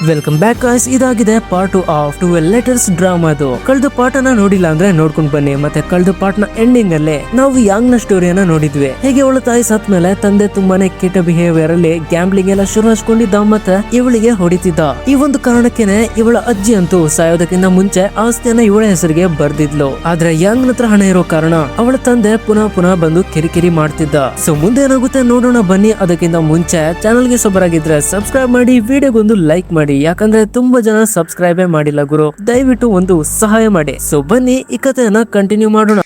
Welcome back guys. ಇದಾಗಿದೆ part 2 of 12 letters ಡ್ರಾಮಾದು. ಕಳೆದ ಪಾರ್ಟನ್ನ ನೋಡಿಲ್ಲ ಅಂದ್ರೆ ನೋಡ್ಕೊಂಡ್ ಬನ್ನಿ. ಮತ್ತೆ ಕಳೆದ ಪಾರ್ಟ್ ನ ಎಂಡಿಂಗ್ ಅಲ್ಲಿ ನಾವು ಯಾಂಗ್ ನ ಸ್ಟೋರಿಯನ್ನ ನೋಡಿದ್ವಿ. ಹೇಗೆ ಅವಳ ತಾಯಿ ಸತ್ ಮೇಲೆ ತಂದೆ ತುಂಬಾನೇ ಕೆಟ್ಟ ಬಿಹೇವಿಯರ್ ಅಲ್ಲಿ ಗ್ಯಾಂಬ್ಲಿಂಗ್ ಎಲ್ಲ ಶುರು ಹಚ್ಕೊಂಡಿದ್ದ ಮತ್ತೆ ಇವಳಿಗೆ ಹೊಡಿತಿದ್ದ. ಈ ಒಂದು ಕಾರಣಕ್ಕೇನೆ ಇವಳ ಅಜ್ಜಿ ಅಂತೂ ಸಾಯೋದಕ್ಕಿಂತ ಮುಂಚೆ ಆಸ್ತಿಯನ್ನ ಇವಳ ಹೆಸರಿಗೆ ಬರ್ದಿದ್ಲು. ಆದ್ರೆ ಯಾಂಗ್ ಹತ್ರ ಹಣ ಇರೋ ಕಾರಣ ಅವಳ ತಂದೆ ಪುನಃ ಬಂದು ಕಿರಿಕಿರಿ ಮಾಡ್ತಿದ್ದ. ಸೊ ಮುಂದೆ ಏನಾಗುತ್ತೆ ನೋಡೋಣ ಬನ್ನಿ. ಅದಕ್ಕಿಂತ ಮುಂಚೆ ಚಾನಲ್ ಗೆ ಸಬರಾಗಿದ್ರೆ ಸಬ್ಸ್ಕ್ರೈಬ್ ಮಾಡಿ, ವಿಡಿಯೋಗೊಂದು ಲೈಕ್ ಮಾಡಿ. ಯಾಕಂದ್ರೆ ತುಂಬಾ ಜನ ಸಬ್ಸ್ಕ್ರೈಬೇ ಮಾಡಿಲ್ಲ ಗುರು, ದಯವಿಟ್ಟು ಒಂದು ಸಹಾಯ ಮಾಡಿ. ಸೊ ಬನ್ನಿ ಈ ಕಥೆಯನ್ನ ಕಂಟಿನ್ಯೂ ಮಾಡೋಣ.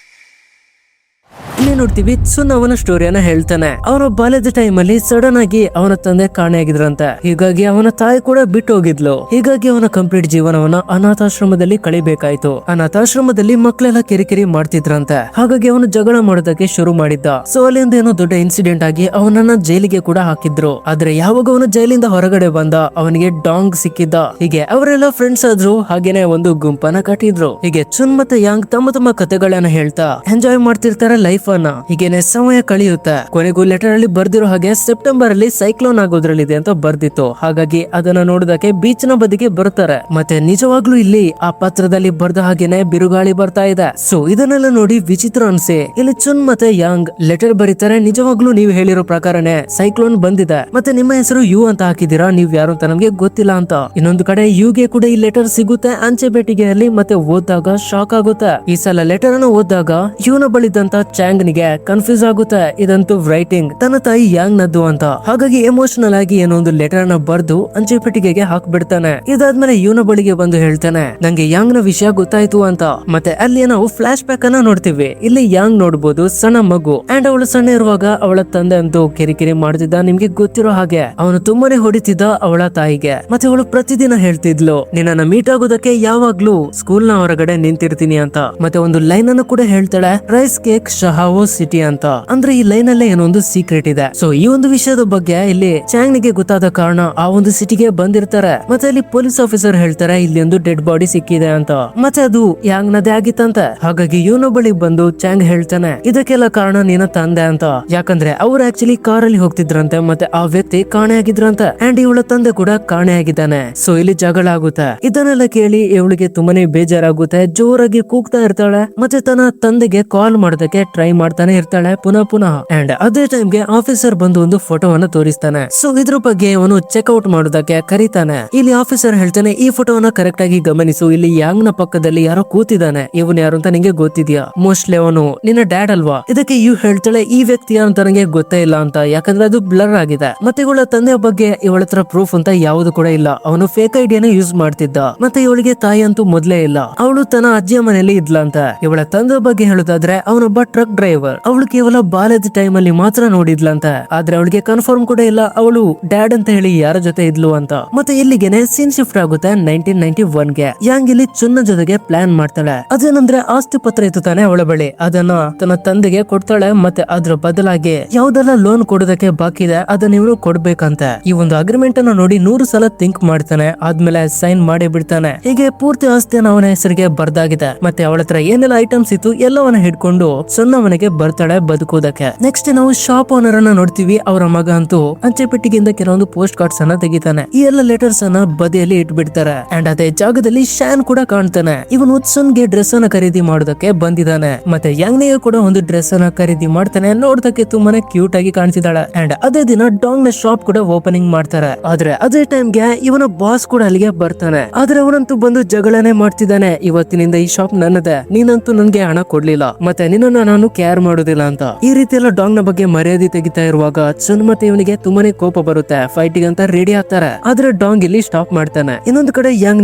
ಇಲ್ಲಿ ನೋಡ್ತೀವಿ ಸುನ್ ಅವನ ಸ್ಟೋರಿಯನ್ನ ಹೇಳ್ತಾನೆ. ಅವರ ಬಾಲ್ಯದ ಟೈಮ್ ಅಲ್ಲಿ ಸಡನ್ ಆಗಿ ಅವನ ತಂದೆ ಕಾಣೆಯಾಗಿದ್ರಂತೆ. ಹೀಗಾಗಿ ಅವನ ತಾಯಿ ಕೂಡ ಬಿಟ್ಟು ಹೋಗಿದ್ಲು. ಹೀಗಾಗಿ ಅವನ ಕಂಪ್ಲೀಟ್ ಜೀವನವನ್ನ ಅನಾಥಾಶ್ರಮದಲ್ಲಿ ಕಳಿಬೇಕಾಯ್ತು. ಅನಾಥಾಶ್ರಮದಲ್ಲಿ ಮಕ್ಕಳೆಲ್ಲ ಕಿರಿಕಿರಿ ಮಾಡ್ತಿದ್ರಂತೆ. ಹಾಗಾಗಿ ಅವನು ಜಗಳ ಮಾಡೋದಕ್ಕೆ ಶುರು ಮಾಡಿದ್ದ. ಸೊ ಅಲ್ಲಿಂದ ಏನೋ ದೊಡ್ಡ ಇನ್ಸಿಡೆಂಟ್ ಆಗಿ ಅವನನ್ನ ಜೈಲಿಗೆ ಕೂಡ ಹಾಕಿದ್ರು. ಆದ್ರೆ ಯಾವಾಗ ಅವನು ಜೈಲಿಂದ ಹೊರಗಡೆ ಬಂದ ಅವನಿಗೆ ಡಾಂಗ್ ಸಿಕ್ಕಿದ್ದ. ಹೀಗೆ ಅವರೆಲ್ಲ ಫ್ರೆಂಡ್ಸ್ ಆದ್ರು. ಹಾಗೇನೆ ಒಂದು ಗುಂಪನ್ನ ಕಟ್ಟಿದ್ರು. ಹೀಗೆ ಚುನ್ ಮತ್ತೆ ಯಾಂಗ್ ತಮ್ಮ ಕಥೆಗಳನ್ನ ಹೇಳ್ತಾ ಎಂಜಾಯ್ ಮಾಡ್ತಿರ್ತಾರೆ ಲೈಫ್ ಅನ್ನ. ಹೀಗೇನೆ ಸಮಯ ಕಳೆಯುತ್ತೆ. ಕೊನೆಗೂ ಲೆಟರ್ ಅಲ್ಲಿ ಬರ್ದಿರೋ ಹಾಗೆ ಸೆಪ್ಟೆಂಬರ್ ಅಲ್ಲಿ ಸೈಕ್ಲೋನ್ ಆಗೋದ್ರಲ್ಲಿದೆ ಅಂತ ಬರ್ದಿತ್ತು. ಹಾಗಾಗಿ ಅದನ್ನ ನೋಡೋದಕ್ಕೆ ಬೀಚ್ ನ ಬದಿಗೆ ಬರ್ತಾರೆ. ಮತ್ತೆ ನಿಜವಾಗ್ಲೂ ಇಲ್ಲಿ ಆ ಪತ್ರದಲ್ಲಿ ಬರ್ದ ಹಾಗೇನೆ ಬಿರುಗಾಳಿ ಬರ್ತಾ ಇದೆ. ಸೊ ಇದನ್ನೆಲ್ಲ ನೋಡಿ ವಿಚಿತ್ರ ಅನ್ಸಿ ಇಲ್ಲಿ ಚುನ್ ಮತ್ತೆ ಯಾಂಗ್ ಲೆಟರ್ ಬರೀತಾರೆ. ನಿಜವಾಗ್ಲೂ ನೀವು ಹೇಳಿರೋ ಪ್ರಕಾರನೇ ಸೈಕ್ಲೋನ್ ಬಂದಿದೆ. ಮತ್ತೆ ನಿಮ್ಮ ಹೆಸರು ಯು ಅಂತ ಹಾಕಿದೀರಾ, ನೀವ್ ಯಾರು ಅಂತ ನಮ್ಗೆ ಗೊತ್ತಿಲ್ಲ ಅಂತ. ಇನ್ನೊಂದು ಕಡೆ ಯುಗೆ ಕೂಡ ಈ ಲೆಟರ್ ಸಿಗುತ್ತೆ ಅಂಚೆ ಪೆಟ್ಟಿಗೆಯಲ್ಲಿ. ಮತ್ತೆ ಓದಿದಾಗ ಶಾಕ್ ಆಗುತ್ತೆ. ಈ ಸಲ ಲೆಟರ್ ಅನ್ನು ಓದಿದಾಗ ಯುನ ಬಳಿದಂತ ಚಾಂಗ್ ನಿಗೆ ಕನ್ಫ್ಯೂಸ್ ಆಗುತ್ತೆ. ಇದಂತೂ ರೈಟಿಂಗ್ ತನ್ನ ತಾಯಿ ಯಾಂಗ್ ನದ್ದು ಅಂತ. ಹಾಗಾಗಿ ಎಮೋಷನಲ್ ಆಗಿ ಏನೋ ಒಂದು ಲೆಟರ್ ನ ಬರ್ದು ಅಂಚೆ ಪೆಟ್ಟಿಗೆಗೆ ಹಾಕ್ಬಿಡ್ತಾನೆ. ಇದಾದ್ಮೇಲೆ ಯುನ ಬಳಿಗೆ ಬಂದು ಹೇಳ್ತಾನೆ ನಂಗೆ ಯಾಂಗ್ ನ ವಿಷಯ ಗೊತ್ತಾಯ್ತು ಅಂತ. ಮತ್ತೆ ಅಲ್ಲಿ ನಾವು ಫ್ಲಾಶ್ ಬ್ಯಾಕ್ ಅನ್ನ ನೋಡ್ತೀವಿ. ಇಲ್ಲಿ ಯಾಂಗ್ ನೋಡ್ಬೋದು ಸಣ್ಣ ಮಗು. ಅಂಡ್ ಅವಳು ಸಣ್ಣ ಇರುವಾಗ ಅವಳ ತಂದೆ ಅಂತೂ ಕಿರಿಕಿರಿ ಮಾಡ್ತಿದ್ದ. ನಿಮ್ಗೆ ಗೊತ್ತಿರೋ ಹಾಗೆ ಅವನು ತುಂಬಾನೇ ಹೊಡಿತಿದ್ದ ಅವಳ ತಾಯಿಗೆ. ಮತ್ತೆ ಅವಳು ಪ್ರತಿದಿನ ಹೇಳ್ತಿದ್ಲು ನಿನ್ನ ಮೀಟ್ ಆಗೋದಕ್ಕೆ ಯಾವಾಗ್ಲೂ ಸ್ಕೂಲ್ ನ ಹೊರಗಡೆ ನಿಂತಿರ್ತೀನಿ ಅಂತ. ಮತ್ತೆ ಒಂದು ಲೈನ್ ಅನ್ನು ಕೂಡ ಹೇಳ್ತಾಳೆ, ರೈಸ್ ಕೇಕ್ ಶಹಾವೋ ಸಿಟಿ ಅಂತ. ಅಂದ್ರೆ ಈ ಲೈನ್ ಅಲ್ಲೇ ಏನೋ ಒಂದು ಸೀಕ್ರೆಟ್ ಇದೆ. ಸೊ ಈ ಒಂದು ವಿಷಯದ ಬಗ್ಗೆ ಇಲ್ಲಿ ಚಾಂಗ್ ನಿಗೆ ಗೊತ್ತಾದ ಕಾರಣ ಆ ಒಂದು ಸಿಟಿಗೆ ಬಂದಿರ್ತಾರೆ. ಮತ್ತೆ ಅಲ್ಲಿ ಪೊಲೀಸ್ ಆಫೀಸರ್ ಹೇಳ್ತಾರೆ ಇಲ್ಲಿ ಒಂದು ಡೆಡ್ ಬಾಡಿ ಸಿಕ್ಕಿದೆ ಅಂತ. ಮತ್ತೆ ಅದು ಯಾಂಗ್ ನದೇ ಆಗಿತ್ತಂತೆ. ಹಾಗಾಗಿ ಇವನ ಬಳಿ ಬಂದು ಚಾಂಗ್ ಹೇಳ್ತಾನೆ ಇದಕ್ಕೆಲ್ಲ ಕಾರಣ ನಿನ್ನ ತಂದೆ ಅಂತ. ಯಾಕಂದ್ರೆ ಅವ್ರು ಆಕ್ಚುಲಿ ಕಾರಲ್ಲಿ ಹೋಗ್ತಿದ್ರಂತೆ. ಮತ್ತೆ ಆ ವ್ಯಕ್ತಿ ಕಾಣೆ ಆಗಿದ್ರಂತೆ. ಅಂಡ್ ಇವಳ ತಂದೆ ಕೂಡ ಕಾಣೆ ಆಗಿದ್ದಾನೆ. ಸೊ ಇಲ್ಲಿ ಜಗಳ ಆಗುತ್ತೆ. ಇದನ್ನೆಲ್ಲ ಕೇಳಿ ಇವಳಿಗೆ ತುಂಬಾನೇ ಬೇಜಾರಾಗುತ್ತೆ. ಜೋರಾಗಿ ಕೂಗ್ತಾ ಇರ್ತಾಳೆ. ಮತ್ತೆ ತನ್ನ ತಂದೆಗೆ ಕಾಲ್ ಮಾಡೋದಕ್ಕೆ ಟ್ರೈ ಮಾಡ್ತಾನೆ ಇರ್ತಾಳೆ ಪುನಃ. ಅಂಡ್ ಅದೇ ಟೈಮ್ಗೆ ಆಫೀಸರ್ ಬಂದು ಒಂದು ಫೋಟೋವನ್ನ ತೋರಿಸ್ತಾನೆ. ಸೊ ಇದ್ರ ಬಗ್ಗೆ ಅವನು ಚೆಕ್ಔಟ್ ಮಾಡೋದಕ್ಕೆ ಕರೀತಾನೆ. ಇಲ್ಲಿ ಆಫೀಸರ್ ಹೇಳ್ತಾನೆ ಈ ಫೋಟೋವನ್ನ ಕರೆಕ್ಟ್ ಆಗಿ ಗಮನಿಸು. ಇಲ್ಲಿ ಯಾಂಗ್ ನ ಪಕ್ಕದಲ್ಲಿ ಯಾರೋ ಕೂತಿದ್ದಾನೆ. ಇವನು ಯಾರು ಅಂತ ನಿಂಗೆ ಗೊತ್ತಿದ್ಯಾ? ಮೋಸ್ಟ್ಲಿ ಅವನು ನಿನ್ನ ಡ್ಯಾಡ್ ಅಲ್ವಾ? ಇದಕ್ಕೆ ಯು ಹೇಳ್ತಾಳೆ ಈ ವ್ಯಕ್ತಿ ಅಂತ ನನಗೆ ಗೊತ್ತೇ ಇಲ್ಲ ಅಂತ. ಯಾಕಂದ್ರೆ ಅದು ಬ್ಲರ್ ಆಗಿದೆ. ಮತ್ತೆ ಇವಳ ತಂದೆಯ ಬಗ್ಗೆ ಇವಳ ಹತ್ರ ಪ್ರೂಫ್ ಅಂತ ಯಾವುದು ಕೂಡ ಇಲ್ಲ. ಅವನು ಫೇಕ್ ಐಡಿಯಾನ ಯೂಸ್ ಮಾಡ್ತಿದ್ದ. ಮತ್ತೆ ಇವಳಿಗೆ ತಾಯಿ ಅಂತೂ ಮೊದ್ಲೇ ಇಲ್ಲ. ಅವಳು ತನ್ನ ಅಜ್ಜಿಯ ಮನೆಯಲ್ಲಿ ಇದ್ಲಂತ. ಇವಳ ತಂದೆ ಬಗ್ಗೆ ಹೇಳೋದಾದ್ರೆ ಅವನೊಬ್ಬ ಟ್ರಕ್ ಡ್ರೈವರ್. ಅವಳು ಕೇವಲ ಬಾಲ್ಯದ ಟೈಮ್ ಅಲ್ಲಿ ಮಾತ್ರ ನೋಡಿದ್ಲಂತ. ಆದ್ರೆ ಅವಳಿಗೆ ಕನ್ಫರ್ಮ್ ಕೂಡ ಇಲ್ಲ ಅವಳು ಡ್ಯಾಡ್ ಅಂತ ಹೇಳಿ ಯಾರ ಜೊತೆ ಇದ್ಲು ಅಂತ. ಮತ್ತೆ ಇಲ್ಲಿಗೆನೆ ಸೀನ್ ಶಿಫ್ಟ್ ಆಗುತ್ತೆ 1991 ಗೆ. ಯಾಂಗ್ ಇಲ್ಲಿ ಚುನ್ನ ಜೊತೆಗೆ ಪ್ಲಾನ್ ಮಾಡ್ತಾಳೆ. ಅದೇನಂದ್ರೆ ಆಸ್ತಿ ಪತ್ರ ಇತ್ತು ತಾನೆ ಅವಳ ಬಳಿ, ಅದನ್ನ ತನ್ನ ತಂದೆಗೆ ಕೊಡ್ತಾಳೆ. ಮತ್ತೆ ಅದ್ರ ಬದಲಾಗಿ ಯಾವ್ದೆಲ್ಲ ಲೋನ್ ಕೊಡೋದಕ್ಕೆ ಬಾಕಿ ಇದೆ ಅದನ್ನ ಇವ್ರು ಕೊಡ್ಬೇಕಂತೆ. ಈ ಒಂದು ಅಗ್ರಿಮೆಂಟ್ ಅನ್ನ ನೋಡಿ 100 ಸಲ ಥಿಂಕ್ ಮಾಡ್ತಾನೆ. ಆದ್ಮೇಲೆ ಸೈನ್ ಮಾಡಿ ಬಿಡ್ತಾನೆ. ಹೀಗೆ ಪೂರ್ತಿ ಆಸ್ತಿಯನ್ನು ಅವನ ಹೆಸರಿಗೆ ಬರ್ದಾಗಿದೆ. ಮತ್ತೆ ಅವಳ ಹತ್ರ ಏನೆಲ್ಲ ಐಟಮ್ಸ್ ಇತ್ತು ಎಲ್ಲವನ್ನ ಹಿಡ್ಕೊಂಡು ಸಣ್ಣ ಮನೆಗೆ ಬರ್ತಾಳೆ ಬದುಕೋದಕ್ಕೆ. ನೆಕ್ಸ್ಟ್ ನಾವು ಶಾಪ್ ಓನರ್ ಅನ್ನ ನೋಡ್ತೀವಿ. ಅವರ ಮಗ ಅಂತೂ ಅಂಚೆ ಪೆಟ್ಟಿಗೆಯಿಂದ ಕೆಲವೊಂದು ಪೋಸ್ಟ್ ಕಾರ್ಡ್ಸ್ ಅನ್ನ ತೆಗಿತಾನೆ. ಈ ಎಲ್ಲ ಲೆಟರ್ಸ್ ಅನ್ನ ಬದಿಯಲ್ಲಿ ಇಟ್ಬಿಡ್ತಾರೆ. ಅಂಡ್ ಅದೇ ಜಾಗದಲ್ಲಿ ಶಾನ್ ಕೂಡ ಕಾಣ್ತಾನೆ. ಇವನು ಉತ್ಸನ್ಗೆ ಡ್ರೆಸ್ ಅನ್ನ ಖರೀದಿ ಮಾಡೋದಕ್ಕೆ ಬಂದಿದ್ದಾನೆ. ಮತ್ತೆ ಯಾಂಗ್ನಿಗೆ ಕೂಡ ಒಂದು ಡ್ರೆಸ್ ಅನ್ನ ಖರೀದಿ ಮಾಡ್ತಾನೆ. ನೋಡೋದಕ್ಕೆ ತುಂಬಾನೇ ಕ್ಯೂಟ್ ಆಗಿ ಕಾಣಿಸಿದಾಳೆ. ಅಂಡ್ ಅದೇ ದಿನ ಡಾಂಗ್ ನ ಶಾಪ್ ಕೂಡ ಓಪನಿಂಗ್ ಮಾಡ್ತಾರೆ. ಆದ್ರೆ ಅದೇ ಟೈಮ್ಗೆ ಇವನ ಬಾಸ್ ಕೂಡ ಅಲ್ಲಿಗೆ ಬರ್ತಾನೆ. ಆದ್ರೆ ಅವನಂತೂ ಬಂದು ಜಗಳನೆ ಮಾಡ್ತಿದ್ದಾನೆ. ಇವತ್ತಿನಿಂದ ಈ ಶಾಪ್ ನನ್ನದೇ, ನೀನಂತೂ ನನ್ಗೆ ಹಣ ಕೊಡ್ಲಿಲ್ಲ, ಮತ್ತೆ ನಿನ್ನ ನಾನು ಕೇರ್ ಮಾಡೋದಿಲ್ಲ ಅಂತ. ಈ ರೀತಿ ಎಲ್ಲ ಡಾಂಗ್ ನ ಬಗ್ಗೆ ಮರ್ಯಾದೆ ತೆಗಿತಾ ಇರುವಾಗ ಚುನ್ ಮತ್ತೆ ಇವನಿಗೆ ತುಂಬಾನೇ ಕೋಪ ಬರುತ್ತೆ. ಫೈಟಿಂಗ್ ಅಂತ ರೆಡಿ ಆಗ್ತಾರೆ. ಆದ್ರೆ ಡಾಂಗ್ ಇಲ್ಲಿ ಸ್ಟಾಪ್ ಮಾಡ್ತಾನೆ. ಇನ್ನೊಂದು ಕಡೆ ಯಾಂಗ್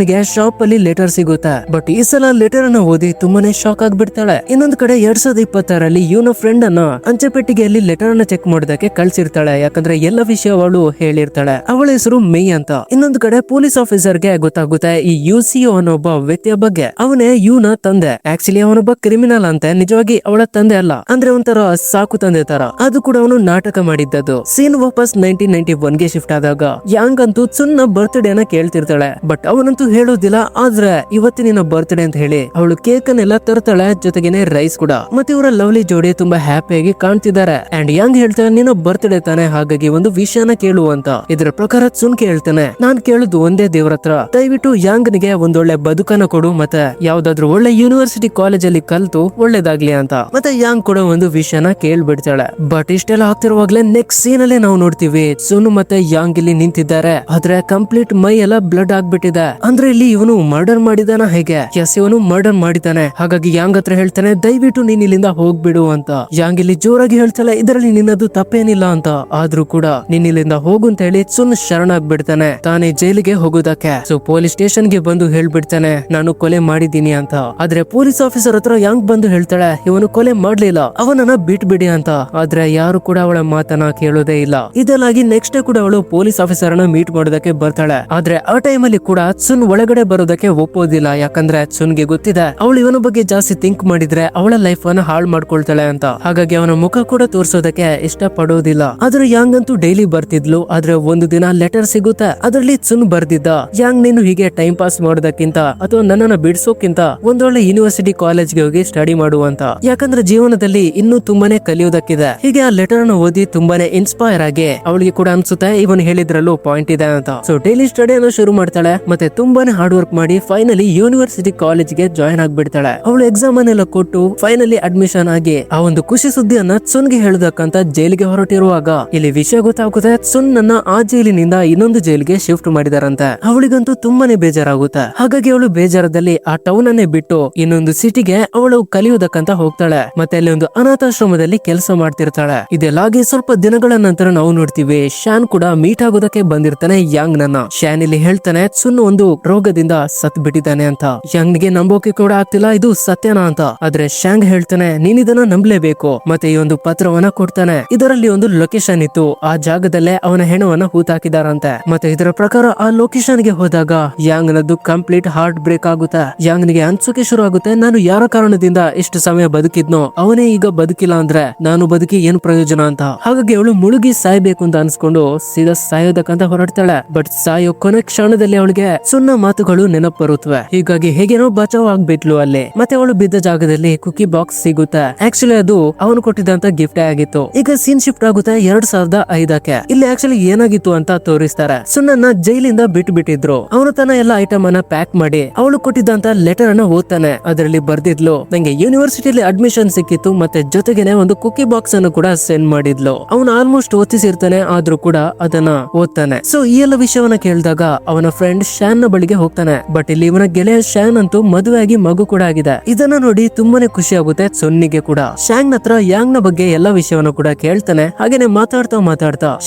ನಿಗೆ ಶಾಪ್ ಅಲ್ಲಿ ಲೆಟರ್ ಸಿಗುತ್ತೆ. ಬಟ್ ಈ ಸಲ ಲೆಟರ್ ಅನ್ನ ಓದಿ ತುಂಬಾನೇ ಶಾಕ್ ಆಗ್ಬಿಡ್ತಾಳೆ. ಇನ್ನೊಂದು ಕಡೆ 2026 ಇವನ ಫ್ರೆಂಡ್ ಅನ್ನ ಅಂಚೆ ಪೆಟ್ಟಿಗೆಯಲ್ಲಿ ಲೆಟರ್ ಅನ್ನ ಚೆಕ್ ಮಾಡೋದಕ್ಕೆ ಕಳ್ಸಿರ್ತಾಳೆ. ಯಾಕಂದ್ರೆ ಎಲ್ಲ ವಿಷಯ ಅವಳು ಹೇಳಿರ್ತಾಳೆ. ಅವಳ ಹೆಸರು ಮೇ ಅಂತ. ಇನ್ನೊಂದು ಕಡೆ ಪೊಲೀಸ್ ಆಫೀಸರ್ ಗೆ ಗೊತ್ತಾಗುತ್ತೆ ಈ UCO ಅನ್ನೋ ಒಬ್ಬ ವ್ಯಕ್ತಿಯ ಬಗ್ಗೆ. ಅವನೇ ಯುನ ತಂದೆ. ಆಕ್ಚುಲಿ ಅವನೊಬ್ಬ ಕ್ರಿಮಿನಲ್ ಅಂತ. ನಿಜವಾಗಿ ಅವಳ ತಂದೆ ಅಲ್ಲ. ಅಲ್ಲ, ಅಂದ್ರೆ ಒಂಥರ ಸಾಕು ತಂದೆ ತರ. ಅದು ಕೂಡ ಅವನು ನಾಟಕ ಮಾಡಿದ್ದದು. ಸೀನ್ ವಾಪಸ್ 1991 ಗೆ ಶಿಫ್ಟ್ ಆದಾಗ ಯಾಂಗ್ ಅಂತೂ ಸುನ್ನ ಬರ್ತ್ಡೇನ ಕೇಳ್ತಿರ್ತಾಳೆ. ಬಟ್ ಅವನಂತೂ ಹೇಳೋದಿಲ್ಲ. ಆದ್ರೆ ಇವತ್ತಿನ ಬರ್ತ್ಡೇ ಅಂತ ಹೇಳಿ ಅವಳು ಕೇಕ್ ಅನ್ನೆಲ್ಲ ತರ್ತಾಳೆ, ಜೊತೆಗೇನೆ ರೈಸ್ ಕೂಡ. ಮತ್ತೆ ಇವರ ಲವ್ಲಿ ಜೋಡಿ ತುಂಬಾ ಹ್ಯಾಪಿಯಾಗಿ ಕಾಣ್ತಿದ್ದಾರೆ. ಅಂಡ್ ಯಾಂಗ್ ಹೇಳ್ತಾನೆ, ನಿನ್ನ ಬರ್ತ್ಡೇ ತಾನೆ, ಹಾಗಾಗಿ ಒಂದು ವಿಷಯನ ಕೇಳು ಅಂತ. ಇದರ ಪ್ರಕಾರ ಸುನ್ ಕೇಳ್ತಾನೆ, ನಾನ್ ಕೇಳುದು ಒಂದೇ ದೇವ್ರ ಹತ್ರ, ದಯವಿಟ್ಟು ಯಾಂಗ್ ನಿಗೆ ಒಂದೊಳ್ಳೆ ಬದುಕನ್ನ ಕೊಡು, ಮತ್ತೆ ಯಾವ್ದಾದ್ರು ಒಳ್ಳೆ ಯೂನಿವರ್ಸಿಟಿ ಕಾಲೇಜ್ ಅಲ್ಲಿ ಕಲ್ತು ಒಳ್ಳೇದಾಗ್ಲಿ ಅಂತ. ಮತ್ತೆ ಯಾಂಗ್ ಕೂಡ ಒಂದು ವಿಷಯನ ಕೇಳ್ಬಿಡ್ತಾಳೆ. ಬಟ್ ಇಷ್ಟೆಲ್ಲ ಆಗ್ತಿರುವಾಗ್ಲೇ ನೆಕ್ಸ್ಟ್ ಸೀನ್ ಅಲ್ಲೇ ನಾವು ನೋಡ್ತೀವಿ ಸುನ್ ಮತ್ತೆ ಯಾಂಗ್ ಇಲ್ಲಿ ನಿಂತಿದ್ದಾರೆ. ಆದ್ರೆ ಕಂಪ್ಲೀಟ್ ಮೈ ಎಲ್ಲ ಬ್ಲಡ್ ಆಗ್ಬಿಟ್ಟಿದೆ. ಅಂದ್ರೆ ಇಲ್ಲಿ ಇವನು ಮರ್ಡರ್ ಮಾಡಿದಾನ ಹೇಗೆ? ಎಸ್, ಇವನು ಮರ್ಡರ್ ಮಾಡಿದಾನೆ. ಹಾಗಾಗಿ ಯಾಂಗ್ ಹತ್ರ ಹೇಳ್ತಾನೆ, ದಯವಿಟ್ಟು ನೀನ್ ಇಲ್ಲಿಂದ ಹೋಗ್ಬಿಡು ಅಂತ. ಯಾಂಗ್ ಇಲ್ಲಿ ಜೋರಾಗಿ ಹೇಳ್ತಾಳೆ, ಇದರಲ್ಲಿ ನಿನ್ನದು ತಪ್ಪೇನಿಲ್ಲ ಅಂತ. ಆದ್ರೂ ಕೂಡ ನೀನ್ ಇಲ್ಲಿಂದ ಹೋಗು ಅಂತ ಹೇಳಿ ಸುನ್ ಶರಣಾಗ್ಬಿಡ್ತಾನೆ ತಾನೇ ಜೈಲಿಗೆ ಹೋಗೋದಕ್ಕೆ. ಸೊ ಪೊಲೀಸ್ ಸ್ಟೇಷನ್ ಗೆ ಬಂದು ಹೇಳ್ಬಿಡ್ತಾನೆ, ನಾನು ಕೊಲೆ ಮಾಡಿದ್ದೀನಿ ಅಂತ. ಆದ್ರೆ ಪೊಲೀಸ್ ಆಫೀಸರ್ ಹತ್ರ ಯಾಂಗ್ ಬಂದು ಹೇಳ್ತಾಳೆ, ಇವನು ಕೊಲೆ ಮಾಡ್ಲಿಲ್ಲ, ಅವನನ್ನ ಬಿಟ್ಬಿಡಿ ಅಂತ. ಆದ್ರೆ ಯಾರು ಕೂಡ ಅವಳ ಮಾತನ್ನ ಕೇಳೋದೇ ಇಲ್ಲ. ಇದೆಲ್ಲಾಗಿ ನೆಕ್ಸ್ಟ್ ಡೇ ಕೂಡ ಅವಳು ಪೊಲೀಸ್ ಆಫೀಸರ್ ಅನ್ನ ಮೀಟ್ ಮಾಡೋದಕ್ಕೆ ಬರ್ತಾಳೆ. ಆದ್ರೆ ಆ ಟೈಮ್ ಅಲ್ಲಿ ಕೂಡ ಸುನ್ ಒಳಗಡೆ ಬರೋದಕ್ಕೆ ಒಪ್ಪೋದಿಲ್ಲ. ಯಾಕಂದ್ರೆ ಸುನ್ಗೆ ಗೊತ್ತಿದೆ ಅವಳು ಇವನ ಬಗ್ಗೆ ಜಾಸ್ತಿ ಥಿಂಕ್ ಮಾಡಿದ್ರೆ ಅವಳ ಲೈಫ್ ಅನ್ನ ಹಾಳು ಮಾಡ್ಕೊಳ್ತಾಳೆ ಅಂತ. ಹಾಗಾಗಿ ಅವನ ಮುಖ ಕೂಡ ತೋರ್ಸೋದಕ್ಕೆ ಇಷ್ಟ ಪಡೋದಿಲ್ಲ. ಆದ್ರೆ ಯಾಂಗ್ ಅಂತೂ ಡೈಲಿ ಬರ್ತಿದ್ಲು. ಆದ್ರೆ ಒಂದು ದಿನ ಲೆಟರ್ ಸಿಗುತ್ತೆ, ಅದರಲ್ಲಿ ಸುನ್ ಬರ್ದಿದ್ದ, ಯಾಂಗ್ ನೀನು ಹೀಗೆ ಟೈಮ್ ಪಾಸ್ ಮಾಡೋದಕ್ಕಿಂತ ಅಥವಾ ನನ್ನನ್ನ ಬಿಡಿಸೋಕ್ಕಿಂತ ಒಂದೊಳ್ಳೆ ಯೂನಿವರ್ಸಿಟಿ ಕಾಲೇಜ್ಗೆ ಹೋಗಿ ಸ್ಟಡಿ ಮಾಡುವಂತ. ಯಾಕಂದ್ರೆ ಜೀವನದಲ್ಲಿ ಇನ್ನೂ ತುಂಬಾನೇ ಕಲಿಯೋದಕ್ಕಿದೆ. ಹೀಗೆ ಆ ಲೆಟರ್ ಅನ್ನು ಓದಿ ತುಂಬಾನೇ ಇನ್ಸ್ಪೈರ್ ಆಗಿ ಅವಳಿಗೆ ಕೂಡ ಅನ್ಸುತ್ತೆ ಇವನು ಹೇಳಿದ್ರಲ್ಲೂ ಪಾಯಿಂಟ್ ಇದೆ ಅಂತ. ಸೊ ಡೈಲಿ ಸ್ಟಡಿ ಅನ್ನು ಶುರು ಮಾಡ್ತಾಳೆ. ಮತ್ತೆ ತುಂಬಾನೇ ಹಾರ್ಡ್ ವರ್ಕ್ ಮಾಡಿ ಫೈನಲಿ ಯೂನಿವರ್ಸಿಟಿ ಕಾಲೇಜ್ ಗೆ ಜಾಯ್ನ್ ಆಗ್ಬಿಡ್ತಾಳೆ. ಅವಳು ಎಕ್ಸಾಮ್ ಅನ್ನೆಲ್ಲ ಕೊಟ್ಟು ಫೈನಲಿ ಅಡ್ಮಿಷನ್ ಆಗಿ ಆ ಒಂದು ಖುಷಿ ಸುದ್ದಿಯನ್ನ ಸುನ್ಗೆ ಹೇಳೋದಕ್ಕಂತ ಜೈಲಿಗೆ ಹೊರಟಿರುವಾಗ ಇಲ್ಲಿ ವಿಷಯ ಗೊತ್ತಾಗುತ್ತೆ, ಸುನ್ ನನ್ನ ಆ ಜೈಲಿನಿಂದ ಇನ್ನೊಂದು ಜೈಲಿಗೆ ಶಿಫ್ಟ್ ಮಾಡಿದಾರಂತೆ. ಅವಳಿಗಂತೂ ತುಂಬಾನೇ ಬೇಜಾರಾಗುತ್ತೆ. ಹಾಗಾಗಿ ಅವಳು ಬೇಜಾರದಲ್ಲಿ ಆ ಟೌನ್ ಅನ್ನೇ ಬಿಟ್ಟು ಇನ್ನೊಂದು ಸಿಟಿಗೆ ಅವಳು ಕಲಿಯೋದಕ್ಕಂತ ಹೋಗ್ತಾಳೆ. ಮತ್ತೆ ಅಲ್ಲಿ ಒಂದು ಅನಾಥಾಶ್ರಮದಲ್ಲಿ ಕೆಲಸ ಮಾಡ್ತಿರ್ತಾಳೆ. ಇದೆಲ್ಲಾಗಿ ಸ್ವಲ್ಪ ದಿನಗಳ ನಂತರ ನಾವು ನೋಡ್ತೀವಿ ಶಾನ್ ಕೂಡ ಮೀಟ್ ಆಗೋದಕ್ಕೆ ಬಂದಿರ್ತಾನೆ ಯಾಂಗ್ ನನ್ನ. ಶಾನ್ ಇಲ್ಲಿ ಹೇಳ್ತಾನೆ ಸುನ್ ಒಂದು ರೋಗದಿಂದ ಸತ್ ಬಿಟ್ಟಿದ್ದಾನೆ ಅಂತ. ಯಾಂಗ್ ಗೆ ನಂಬೋಕೆ ಕೂಡ ಆಗ್ತಿಲ್ಲ ಇದು ಸತ್ಯನಾ ಅಂತ. ಆದ್ರೆ ಶಾಂಗ್ ಹೇಳ್ತಾನೆ, ನೀನ್ ಇದನ್ನ ನಂಬಲೇಬೇಕು. ಮತ್ತೆ ಈ ಒಂದು ಪತ್ರವನ್ನ ಕೊಡ್ತಾನೆ. ಇದರಲ್ಲಿ ಒಂದು ಲೊಕೇಶನ್ ಇತ್ತು, ಆ ಜಾಗದಲ್ಲೇ ಅವನ ಹೆಣವನ್ನ ಹೂತಾಕಿದಾರಂತೆ. ಮತ್ತೆ ಇದರ ಪ್ರಕಾರ ಆ ಲೊಕೇಶನ್ ಗೆ ಹೋದಾಗ ಯಾಂಗ್ ನದ್ದು ಕಂಪ್ಲೀಟ್ ಹಾರ್ಟ್ ಬ್ರೇಕ್ ಆಗುತ್ತೆ. ಯಾಂಗ್ ನಿಗೆ ಅನ್ಸೋಕೆ ಶುರು ಆಗುತ್ತೆ, ನಾನು ಯಾರ ಕಾರಣದಿಂದ ಇಷ್ಟು ಸಮಯ ಬದುಕಿದ್ನೋ ಅವನೇ ಈಗ ಬದುಕಿಲ್ಲ ಅಂದ್ರೆ ನಾನು ಬದುಕಿ ಏನ್ ಪ್ರಯೋಜನ ಅಂತ. ಹಾಗಾಗಿ ಅವಳು ಮುಳುಗಿ ಸಾಯ್ಬೇಕು ಅಂತ ಅನ್ಸ್ಕೊಂಡು ಸೀದಾ ಸಾಯೋದಕ್ಕಂತ ಹೊರಡ್ತಾಳೆ. ಬಟ್ ಸಾಯೋ ಕೊನೆ ಕ್ಷಣದಲ್ಲಿ ಅವಳಿಗೆ ಸುನ್ನ ಮಾತುಗಳು ನೆನಪು ಬರುತ್ತವೆ. ಹೀಗಾಗಿ ಹೇಗೇನೋ ಬಚಾವ್ ಆಗ್ಬಿಟ್ಲು ಅಲ್ಲಿ. ಮತ್ತೆ ಅವಳು ಬಿದ್ದ ಜಾಗದಲ್ಲಿ ಕುಕಿ ಬಾಕ್ಸ್ ಸಿಗುತ್ತೆ. ಆಕ್ಚುಲಿ ಅದು ಅವನು ಕೊಟ್ಟಿದ್ದಂತ ಗಿಫ್ಟ್ ಆಗಿತ್ತು. ಈಗ ಸೀನ್ ಶಿಫ್ಟ್ ಆಗುತ್ತೆ 2005ಕ್ಕೆ. ಇಲ್ಲಿ ಆಕ್ಚುಲಿ ಏನಾಗಿತ್ತು ಅಂತ ತೋರಿಸ್ತಾರೆ. ಸುನ್ನನ್ನ ಜೈಲಿಂದ ಬಿಟ್ಟಿದ್ರು. ಅವನು ತನ್ನ ಎಲ್ಲ ಐಟಮ್ ಅನ್ನ ಪ್ಯಾಕ್ ಮಾಡಿ ಅವಳು ಕೊಟ್ಟಿದ್ದಂತ ಲೆಟರ್ ಅನ್ನ ಓದ್ತಾನೆ. ಅದರಲ್ಲಿ ಬರ್ದಿದ್ಲು, ನಂಗೆ ಯೂನಿವರ್ಸಿಟಿಲಿ ಅಡ್ಮಿಷನ್ ಸಿಕ್ಕಿತ್ತು, ಮತ್ತೆ ಜೊತೆಗೇನೆ ಒಂದು ಕುಕಿ ಬಾಕ್ಸ್ ಅನ್ನು ಕೂಡ ಸೆಂಡ್ ಮಾಡಿದ್ಲು. ಅವನು ಆಲ್ಮೋಸ್ಟ್ ಓದಿಸಿರ್ತಾನೆ, ಆದ್ರೂ ಕೂಡ ಅದನ್ನ ಓದ್ತಾನೆ. ಸೊ ಈ ಎಲ್ಲ ವಿಷಯವನ್ನ ಕೇಳಿದಾಗ ಅವನ ಫ್ರೆಂಡ್ ಶಾನ್ ನ ಬಳಿಗೆ ಹೋಗ್ತಾನೆ. ಬಟ್ ಇಲ್ಲಿ ಇವನ ಗೆಳೆಯ ಶಾನ್ ಅಂತೂ ಮದುವೆ ಆಗಿ ಮಗು ಕೂಡ ಆಗಿದೆ. ಇದನ್ನ ನೋಡಿ ತುಂಬಾನೇ ಖುಷಿ ಆಗುತ್ತೆ ಸೊನ್ನಿಗೆ ಕೂಡ. ಶಾಂಗ್ ಹತ್ರ ಯಾಂಗ್ ನ ಬಗ್ಗೆ ಎಲ್ಲಾ ವಿಷಯವನ್ನು ಕೂಡ ಕೇಳ್ತಾನೆ. ಹಾಗೇನೆ ಮಾತಾಡ್ತಾ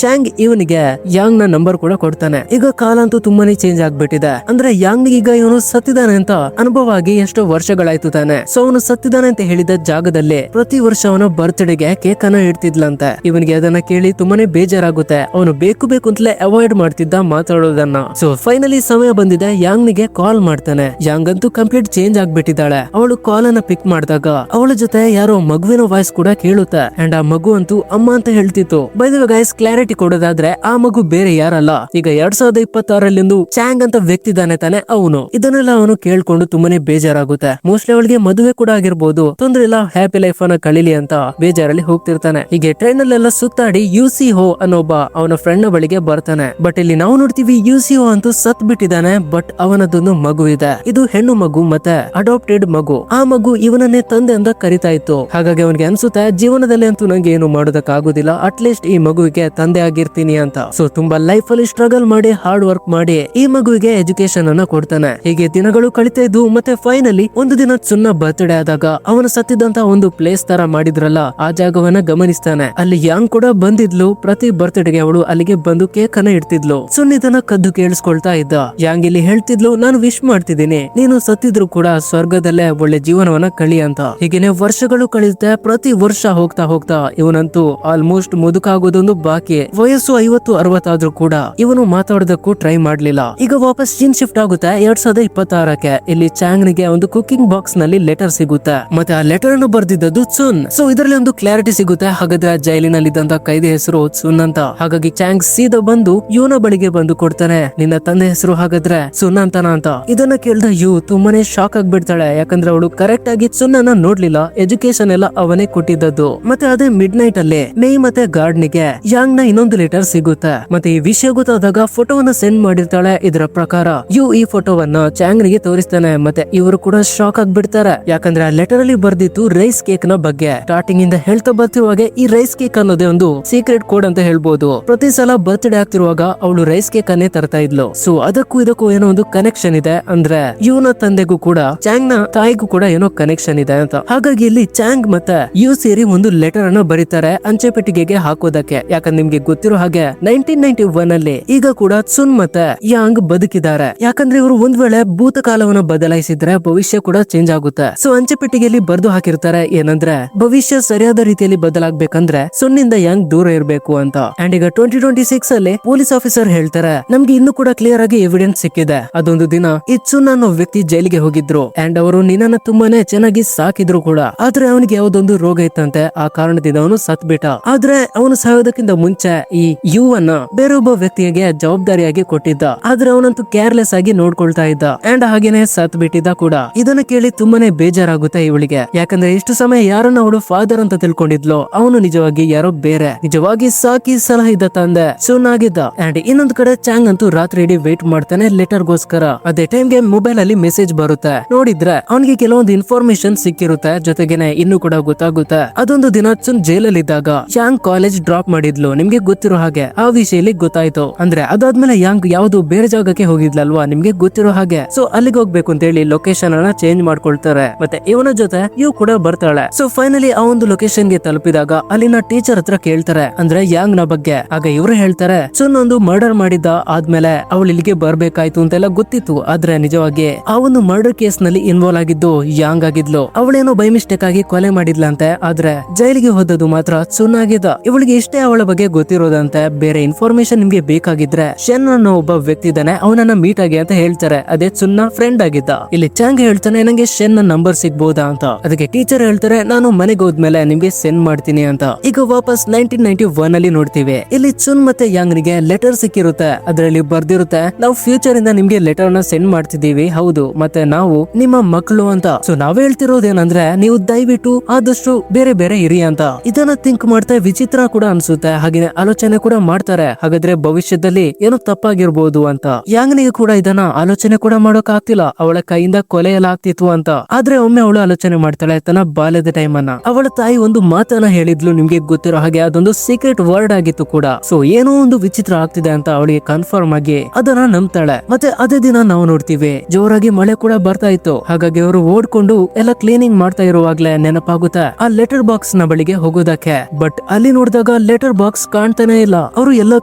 ಶಾಂಗ್ ಇವನಿಗೆ ಯಾಂಗ್ ನ ನಂಬರ್ ಕೂಡ ಕೊಡ್ತಾನೆ. ಈಗ ಕಾಲ ಅಂತೂ ತುಂಬಾನೇ ಚೇಂಜ್ ಆಗ್ಬಿಟ್ಟಿದೆ. ಅಂದ್ರೆ ಯಾಂಗ್ ಈಗ ಇವನು ಸತ್ತಿದಾನೆ ಅಂತ ಅನುಭವ ಆಗಿ ಎಷ್ಟೋ ವರ್ಷಗಳಾಯ್ತು ತಾನೆ. ಸೊ ಅವನು ಸತ್ತಿದಾನೆ ಅಂತ ಹೇಳಿದ ಜಾಗದಲ್ಲಿ ಪ್ರತಿ ವರ್ಷ ಅವನ ಬರ್ತ್ಡೇಗೆ ಕೇಕ್ ಅನ್ನ ಇಡ್ತಿದ್ಲಂತೆ. ಇವನಿಗೆ ಅದನ್ನ ಕೇಳಿ ತುಂಬಾನೇ ಬೇಜಾರಾಗುತ್ತೆ. ಅವನು ಬೇಕು ಅಂತಲೇ ಅವಾಯ್ಡ್ ಮಾಡ್ತಿದ್ದ ಮಾತಾಡೋದನ್ನ. ಸೊ ಫೈನಲಿ ಸಮಯ ಬಂದಿದೆ, ಯಾಂಗ್ ನಿಗೆ ಕಾಲ್ ಮಾಡ್ತಾನೆ. ಯಾಂಗ್ ಅಂತೂ ಕಂಪ್ಲೀಟ್ ಚೇಂಜ್ ಆಗ್ಬಿಟ್ಟಿದ್ದಾಳೆ. ಅವಳು ಕಾಲ್ ಅನ್ನ ಪಿಕ್ ಮಾಡಿದಾಗ ಅವಳ ಜೊತೆ ಯಾರೋ ಮಗುವಿನ ವಾಯ್ಸ್ ಕೂಡ ಕೇಳುತ್ತೆ. ಅಂಡ್ ಆ ಮಗು ಅಂತೂ ಅಮ್ಮ ಅಂತ ಹೇಳ್ತಿತ್ತು. By the way guys, clarity ಕೊಡೋದಾದ್ರೆ ಆ ಮಗು ಬೇರೆ ಯಾರಲ್ಲ, ಈಗ 2026 ಚಾಂಗ್ ಅಂತ ವ್ಯಕ್ತಿ ಇದಾನೆ ತಾನೆ ಅವನು. ಇದನ್ನೆಲ್ಲ ಅವನು ಕೇಳ್ಕೊಂಡು ತುಂಬಾನೇ ಬೇಜಾರಾಗುತ್ತೆ. ಮೋಸ್ಟ್ಲಿ ಅವಳಿಗೆ ಮದುವೆ ಕೂಡ ಆಗಿರ್ಬೋದು, ತೊಂದ್ರೆ ಇಲ್ಲ, ಹ್ಯಾಪಿ ಲೈಫ್ ಅನ್ನ ಕಳಿಲಿ ಅಂತ ಬೇಜಾರಲ್ಲಿ ಹೋಗ್ತಿರ್ತಾನೆ. ಹೀಗೆ ಟ್ರೈನ್ ಅಲ್ಲೆಲ್ಲ ಸುತ್ತಾಡಿ ಯುಸಿಹೋ ಅನ್ನೊಬ್ಬ ಅವನ ಫ್ರೆಂಡ್ ನ ಬಳಿಗೆ ಬರ್ತಾನೆ. ಬಟ್ ಇಲ್ಲಿ ನಾವು ನೋಡ್ತೀವಿ ಯುಸಿಹೋ ಅಂತೂ ಸತ್ ಬಿಟ್ಟಿದ್ದಾನೆ. ಬಟ್ ಅವನದೊಂದು ಮಗು ಇದೆ. ಇದು ಹೆಣ್ಣು ಮಗು ಮತ್ತೆ ಅಡಾಪ್ಟೆಡ್ ಮಗು. ಆ ಮಗು ಇವನನ್ನೇ ತಂದೆ ಅಂತ ಕರಿತಾ ಇತ್ತು. ಹಾಗಾಗಿ ಅವನಿಗೆ ಅನ್ಸುತ್ತೆ ಜೀವನದಲ್ಲಿ ಅಂತೂ ನಂಗೆ ಏನು ಮಾಡೋದಕ್ಕಾಗೋದಿಲ್ಲ, ಅಟ್ಲೀಸ್ಟ್ ಈ ಮಗುವಿಗೆ ತಂದೆ ಆಗಿರ್ತೀನಿ ಅಂತ. ಸೊ ತುಂಬಾ ಲೈಫ್ ಅಲ್ಲಿ ಸ್ಟ್ರಗಲ್ ಮಾಡಿ ಹಾರ್ಡ್ ವರ್ಕ್ ಮಾಡಿ ಈ ಮಗುವಿಗೆ ಎಜುಕೇಶನ್ ಅನ್ನ ಕೊಡ್ತಾನೆ. ಹೀಗೆ ದಿನಗಳು ಕಳಿತಾ ಇದ್ದು ಮತ್ತೆ ಫೈನಲಿ ಒಂದು ದಿನ ಸುನ್ನ ಬರ್ತ್ಡೇ ಆದಾಗ ಅವನು ಸತ್ತಿದ್ದಂತ ಒಂದು ಪ್ಲೇಸ್ ತರ ಮಾಡಿದ್ರಲ್ಲ ಆ ಜಾಗವನ್ನ ಗಮನಿಸ್ತಾನೆ. ಅಲ್ಲಿ ಯಾಂಗ್ ಕೂಡ ಬಂದಿದ್ಲು. ಪ್ರತಿ ಬರ್ತ್ಡೇಗೆ ಅವಳು ಅಲ್ಲಿಗೆ ಬಂದು ಕೇಕ್ ಅನ್ನ ಇಡ್ತಿದ್ಲು. ಸುನ್ ಇದನ್ನ ಕದ್ದು ಕೇಳಿಸ್ಕೊಳ್ತಾ ಇದ್ದ. ಯಾಂಗ್ ಇಲ್ಲಿ ಹೇಳ್ತಿದ್ಲು, ನಾನು ವಿಶ್ ಮಾಡ್ತಿದ್ದೀನಿ, ನೀನು ಸತ್ತಿದ್ರು ಕೂಡ ಸ್ವರ್ಗದಲ್ಲೇ ಒಳ್ಳೆ ಜೀವನವನ್ನ ಕಳಿ ಅಂತ. ಹೀಗೇನೆ ವರ್ಷಗಳು ಕಳೆಯುತ್ತೆ. ಪ್ರತಿ ವರ್ಷ ಹೋಗ್ತಾ ಇವನಂತೂ ಆಲ್ಮೋಸ್ಟ್ ಮುದುಕಾಗೋದೊಂದು ಬಾಕಿ. ವಯಸ್ಸು 50-60 ಆದ್ರೂ ಕೂಡ ಇವನು ಮಾತಾಡೋದಕ್ಕೂ ಟ್ರೈ ಮಾಡ್ಲಿಲ್ಲ. ಈಗ ವಾಪಸ್ ಸೀನ್ ಶಿಫ್ಟ್ ಆಗುತ್ತೆ 2026ಕ್ಕೆ. ಇಲ್ಲಿ ಚಾಂಗ್ ನಿಗೆ ಒಂದು ಕುಕಿಂಗ್ ಬಾಕ್ಸ್ ನಲ್ಲಿ ಲೆಟರ್ ಸಿಗುತ್ತೆ. ಮತ್ತೆ ಆ ಲೆಟರ್ ಅನ್ನು ಬರ್ದಿದ್ದು ಆಗಿರೋದು ಸುನ್. ಸೊ ಇದರಲ್ಲಿ ಒಂದು ಕ್ಲಾರಿಟಿ ಸಿಗುತ್ತೆ. ಹಾಗಾದ್ರೆ ಜೈಲಿನಲ್ಲಿದ್ದಂತ ಕೈದಿ ಹೆಸರು ಸುನ್ ಅಂತ. ಹಾಗಾಗಿ ಚಾಂಗ್ ಸೀದಾ ಬಂದು ಇವನ ಬಳಿಗೆ ಬಂದು ಕೊಡ್ತಾನೆ, ನಿನ್ನ ತಂದೆ ಹೆಸರು ಹಾಗಾದ್ರೆ ಸುನ್ ಅಂತಾನ ಅಂತ. ಇದನ್ನ ಕೇಳ್ದ ಯು ತುಂಬಾನೇ ಶಾಕ್ ಆಗ್ಬಿಡ್ತಾಳೆ. ಯಾಕಂದ್ರೆ ಅವಳು ಕರೆಕ್ಟ್ ಆಗಿ ಸುನ್ ಅನ್ನ ನೋಡ್ಲಿಲ್ಲ. ಎಜುಕೇಶನ್ ಎಲ್ಲ ಅವನೇ ಕೊಟ್ಟಿದ್ದದ್ದು. ಮತ್ತೆ ಅದೇ ಮಿಡ್ ನೈಟ್ ಅಲ್ಲಿ ಮೇಯ್ ಮತ್ತೆ ಗಾರ್ಡ್ ನಿಗೆ ಯಾಂಗ್ ನ ಇನ್ನೊಂದು ಲೆಟರ್ ಸಿಗುತ್ತೆ. ಮತ್ತೆ ಈ ವಿಷಯ ಗೊತ್ತಾದಾಗ ಫೋಟೋವನ್ನ ಸೆಂಡ್ ಮಾಡಿರ್ತಾಳೆ. ಇದರ ಪ್ರಕಾರ ಯು ಈ ಫೋಟೋವನ್ನ ಚಾಂಗ್ ನಿಗೆ ತೋರಿಸ್ತಾನೆ. ಮತ್ತೆ ಇವರು ಕೂಡ ಶಾಕ್ ಆಗ್ಬಿಡ್ತಾರೆ. ಯಾಕಂದ್ರೆ ಆ ಲೆಟರ್ ಅಲ್ಲಿ ಬರ್ದಿತ್ತು ರೈಸ್ ಕೇಕ್ ನ ಬಗ್ಗೆ. ಸ್ಟಾರ್ಟಿಂಗ್ ಇಂದ ಹೇಳ್ತಾ ಬರ್ತಿರುವಾಗ ಈ ರೈಸ್ ಕೇಕ್ ಅನ್ನೋದೇ ಒಂದು ಸೀಕ್ರೆಟ್ ಕೋಡ್ ಅಂತ ಹೇಳ್ಬೋದು. ಪ್ರತಿ ಸಲ ಬರ್ತ್ಡೇ ಆಗ್ತಿರುವಾಗ ಅವಳು ರೈಸ್ ಕೇಕ್ ಅನ್ನೇ ತರ್ತಾ ಇದ್ಲು. ಸೊ ಅದಕ್ಕೂ ಇದಕ್ಕೂ ಏನೋ ಒಂದು ಕನೆಕ್ಷನ್ ಇದೆ. ಅಂದ್ರೆ ಇವನ ತಂದೆಗೂ ಕೂಡ ಚಾಂಗ್ ನ ತಾಯಿಗೂ ಕೂಡ ಏನೋ ಕನೆಕ್ಷನ್ ಇದೆ ಅಂತ. ಹಾಗಾಗಿ ಇಲ್ಲಿ ಚಾಂಗ್ ಮತ್ತೆ ಯು ಸೇರಿ ಒಂದು ಲೆಟರ್ ಅನ್ನು ಬರೀತಾರೆ ಅಂಚೆ ಪೆಟ್ಟಿಗೆಗೆ ಹಾಕೋದಕ್ಕೆ. ಯಾಕಂದ್ರೆ ನಿಮ್ಗೆ ಗೊತ್ತಿರೋ ಹಾಗೆ 1991 ಅಲ್ಲಿ ಈಗ ಕೂಡ ಸುನ್ ಮತ್ತೆ ಯಾಂಗ್ ಬದುಕಿದ್ದಾರೆ. ಯಾಕಂದ್ರೆ ಇವರು ಒಂದ್ ವೇಳೆ ಭೂತಕಾಲವನ್ನು ಬದಲಾಯಿಸಿದ್ರೆ ಭವಿಷ್ಯ ಕೂಡ ಚೇಂಜ್ ಆಗುತ್ತೆ. ಸೊ ಅಂಚೆ ಪೆಟ್ಟಿಗೆಯಲ್ಲಿ ಬರ್ದು ಹಾಕಿರ್ತಾರೆ ಏನಂದ್ರೆ ಭವಿಷ್ಯ ಸರಿಯಾದ ರೀತಿಯಲ್ಲಿ ಬದಲಾಗಬೇಕಂದ್ರೆ ಸುನ್ನಿಂದ ಯಾಂಗ್ ದೂರ ಇರಬೇಕು ಅಂತ. ಅಂಡ್ ಈಗ 2026 ಅಲ್ಲಿ ಪೊಲೀಸ್ ಆಫೀಸರ್ ಹೇಳ್ತಾರೆ, ನಮ್ಗೆ ಇನ್ನು ಕೂಡ ಕ್ಲಿಯರ್ ಆಗಿ ಎವಿಡೆನ್ಸ್ ಸಿಕ್ಕಿದೆ. ಅದೊಂದು ದಿನ ಈ ಸುನ್ ಅನ್ನೋ ವ್ಯಕ್ತಿ ಜೈಲಿಗೆ ಹೋಗಿದ್ರು. ಅಂಡ್ ಅವರು ನಿನ್ನನ್ನ ತುಂಬಾನೇ ಚೆನ್ನಾಗಿ ಸಾಕಿದ್ರು ಕೂಡ. ಆದ್ರೆ ಅವನಿಗೆ ಯಾವ್ದೊಂದು ರೋಗ ಇತ್ತಂತೆ. ಆ ಕಾರಣದಿಂದ ಅವನು ಸತ್ ಬಿಟ್ಟ. ಆದ್ರೆ ಅವನು ಸಾಯೋದಕ್ಕಿಂತ ಮುಂಚೆ ಈ ಯು ಅನ್ನ ಬೇರೊಬ್ಬ ವ್ಯಕ್ತಿಗೆ ಜವಾಬ್ದಾರಿಯಾಗಿ ಕೊಟ್ಟಿದ್ದ. ಆದ್ರೆ ಅವನಂತೂ ಕೇರ್ಲೆಸ್ ಆಗಿ ನೋಡ್ಕೊಳ್ತಾ ಇದ್ದ. ಅಂಡ್ ಹಾಗೇನೆ ಸತ್ ಬಿಟ್ಟಿದ್ದ ಕೂಡ. ಇದನ್ನ ಕೇಳಿ ತುಂಬಾನೇ ಬೇಜಾರಾಗುತ್ತೆ ಇವಳಿಗೆ. ಯಾಕಂದ್ರೆ ಇಷ್ಟು ಸಮಯ ಯಾರನ್ನ ಅವಳು ಫಾದರ್ ಅಂತ ತಿಳ್ಕೊಂಡಿದ್ಲು, ಅವನು ನಿಜವಾಗಿ ಯಾರೋ ಬೇರೆ. ನಿಜವಾಗಿ ಸಾಕಿ ಸಲಹ ಇದ್ದ ತಂದೆ ಸುನ್ ಆಗಿದ್ದ. ಅಂಡ್ ಇನ್ನೊಂದು ಕಡೆ ಚಾಂಗ್ ಅಂತೂ ರಾತ್ರಿ ಇಡೀ ವೇಟ್ ಮಾಡ್ತಾನೆ ಲೆಟರ್ ಗೋಸ್ಕರ. ಅದೇ ಟೈಮ್ಗೆ ಮೊಬೈಲ್ ಅಲ್ಲಿ ಮೆಸೇಜ್ ಬರುತ್ತೆ. ನೋಡಿದ್ರೆ ಅವನಿಗೆ ಕೆಲವೊಂದು ಇನ್ಫಾರ್ಮೇಶನ್ ಸಿಕ್ಕಿರುತ್ತೆ. ಜೊತೆಗೇನೆ ಇನ್ನು ಕೂಡ ಗೊತ್ತಾಗುತ್ತೆ. ಅದೊಂದು ದಿನ ಸುನ್ ಜೈಲಲ್ಲಿ ಇದ್ದಾಗ ಯಾಂಗ್ ಕಾಲೇಜ್ ಡ್ರಾಪ್ ಮಾಡಿದ್ಲು. ನಿಮ್ಗೆ ಗೊತ್ತಿರೋ ಹಾಗೆ ಆ ವಿಷಯದಲ್ಲಿ ಗೊತ್ತಾಯ್ತು. ಅಂದ್ರೆ ಅದಾದ್ಮೇಲೆ ಯಾಂಗ್ ಯಾವ್ದು ಬೇರೆ ಜಾಗಕ್ಕೆ ಹೋಗಿದ್ಲಲ್ವಾ, ನಿಮ್ಗೆ ಗೊತ್ತಿರೋ ಹಾಗೆ. ಸೊ ಅಲ್ಲಿಗೆ ಹೋಗ್ಬೇಕು ಅಂತ ಹೇಳಿ ಲೊಕೇಶನ್ ಅನ್ನ ಚೇಂಜ್ ಮಾಡ್ಕೊಳ್ತಾರೆ. ಮತ್ತೆ ಇವನ ಜೊತೆ ಇವ್ ಕೂಡ ಬರ್ತಾಳೆ. ಸೊ ಫೈನಲಿ ಆ ಒಂದು ಲೊಕೇಶನ್ ಗೆ ತಲುಪಿದಾಗ ಅಲ್ಲಿನ ಟೀಚರ್ ಹತ್ರ ಕೇಳ್ತಾರೆ, ಅಂದ್ರೆ ಯಾಂಗ್ ನ ಬಗ್ಗೆ. ಆಗ ಇವ್ರು ಹೇಳ್ತಾರೆ, ಸುನ್ ಒಂದು ಮರ್ಡರ್ ಮಾಡಿದ್ದ ಆದ್ಮೇಲೆ ಅವಳು ಇಲ್ಲಿಗೆ ಬರ್ಬೇಕಾಯ್ತು ಅಂತೆಲ್ಲ ಗೊತ್ತಿತ್ತು. ಆದ್ರೆ ನಿಜವಾಗಿ ಆ ಒಂದು ಮರ್ಡರ್ ಕೇಸ್ ನಲ್ಲಿ ಇನ್ವಾಲ್ವ್ ಆಗಿದ್ದು ಯಾಂಗ್ ಆಗಿದ್ಲು. ಅವಳೇನೋ ಬೈ ಮಿಸ್ಟೇಕ್ ಆಗಿ ಕೊಲೆ ಮಾಡಿದ್ಲಂತೆ. ಆದ್ರೆ ಜೈಲಿಗೆ ಹೋದದ್ದು ಮಾತ್ರ ಸುನ್ ಆಗಿದ್ದ. ಇವಳಿಗೆ ಇಷ್ಟೇ ಅವಳ ಬಗ್ಗೆ ಗೊತ್ತಿರೋದಂತೆ. ಬೇರೆ ಇನ್ಫಾರ್ಮೇಶನ್ ನಿಮ್ಗೆ ಬೇಕಾಗಿದ್ರೆ ಶೆನ್ ಅನ್ನೋ ಒಬ್ಬ ವ್ಯಕ್ತಿ ಇದ್ದಾನೆ, ಅವನನ್ನ ಮೀಟ್ ಆಗಿ ಅಂತ ಹೇಳ್ತಾರೆ. ಅದೇ ಸುನ್ನ ಫ್ರೆಂಡ್ ಆಗಿದ್ದ. ಇಲ್ಲಿ ಚಾಂಗ್ ಹೇಳ್ತಾನೆ, ನಂಗೆ ಶೆನ್ ನಂಬರ್ ಸಿಗ್ಬಹುದಾ ಅಂತ. ಅದಕ್ಕೆ ಟೀಚರ್ ಹೇಳ್ತಾರೆ, ನಾನು ಮನೆಗೆ ಹೋದ್ಮೇಲೆ ನಿಮ್ಗೆ ಸೆಂಡ್ ಮಾಡ್ತೀನಿ ಅಂತ. ಈಗ ವಾಪಸ್ 1991 ಅಲ್ಲಿ ನೋಡ್ತೀವಿ. ಇಲ್ಲಿ ಸುನ್ ಮತ್ತೆ ಯಾಂಗ್ ನಿಗೆ ಲೆಟರ್ ಸಿಕ್ಕಿರುತ್ತೆ. ಅದರಲ್ಲಿ ಬರ್ದಿರುತ್ತೆ, ನಾವು ಫ್ಯೂಚರ್ ಇಂದ ನಿಮ್ಗೆ ಲೆಟರ್ ನ ಸೆಂಡ್ ಮಾಡ್ತಿದೀವಿ. ಹೌದು, ಮತ್ತೆ ನಾವು ನಿಮ್ಮ ಮಕ್ಕಳು ಅಂತ. ಸೊ ನಾವ್ ಹೇಳ್ತಿರೋದೇನಂದ್ರೆ ನೀವು ದಯವಿಟ್ಟು ಆದಷ್ಟು ಬೇರೆ ಬೇರೆ ಇರಿ ಅಂತ. ಇದನ್ನ ಥಿಂಕ್ ಮಾಡ್ತಾ ವಿಚಿತ್ರ ಕೂಡ ಅನ್ಸುತ್ತೆ. ಹಾಗೆ ಆಲೋಚನೆ ಕೂಡ ಮಾಡ್ತಾರೆ, ಹಾಗಾದ್ರೆ ಭವಿಷ್ಯದಲ್ಲಿ ಏನೋ ತಪ್ಪಾಗಿರ್ಬೋದು ಅಂತ. ಯಾಂಗ್ನಿಗೆ ಕೂಡ ಇದನ್ನ ಆಲೋಚನೆ ಕೂಡ ಮಾಡೋಕ್ ಆಗ್ತಿಲ್ಲ. ಅವಳ ಕೈಯಿಂದ ಕೊಲೆ ಎಲ್ಲ ಆಗ್ತಿತ್ತು ಅಂತ. ಆದ್ರೆ ಒಮ್ಮೆ ಅವಳು ಆಲೋಚನೆ ಮಾಡ್ತಾಳೆ ತನ್ನ ಬಾಲ್ಯದ ಟೈಮ್ ಅನ್ನ. ಅವಳ ತಾಯಿ ಒಂದು ಮಾತನ್ನ ಹೇಳಿದ್ಲು, ನಿಮ್ಗೆ ಗೊತ್ತಿರೋ ಹಾಗೆ ಅದೊಂದು ಸೀಕ್ರೆಟ್ ವರ್ಡ್ ಆಗಿತ್ತು ಕೂಡ. ಸೊ ಏನೋ ಒಂದು ವಿಚಿತ್ರ ಆಗ್ತಿದೆ ಅಂತ ಅವಳಿಗೆ ಕನ್ಫರ್ಮ್ ಆಗಿ ಅದನ್ನ ನಂಬ್ತಾಳೆ. ಮತ್ತೆ ಅದೇ ದಿನ ನಾವು ನೋಡ್ತೀವಿ, ಜೋರಾಗಿ ಮಳೆ ಕೂಡ ಬರ್ತಾ ಇತ್ತು. ಹಾಗಾಗಿ ಅವರು ಓಡ್ಕೊಂಡು ಎಲ್ಲ ಕ್ಲೀನಿಂಗ್ ಮಾಡ್ತಾ ಇರುವಾಗ್ಲೇ ನೆನಪಾಗುತ್ತೆ ಆ ಲೆಟರ್ ಬಾಕ್ಸ್ ನ ಬಳಿಗೆ ಹೋಗೋದಕ್ಕೆ. ಬಟ್ ಅಲ್ಲಿ ನೋಡಿದಾಗ ಲೆಟರ್ ಬಾಕ್ಸ್ ಕಾಣ್ತಾನೆ ಇಲ್ಲ. ಅವರು ಎಲ್ಲಾ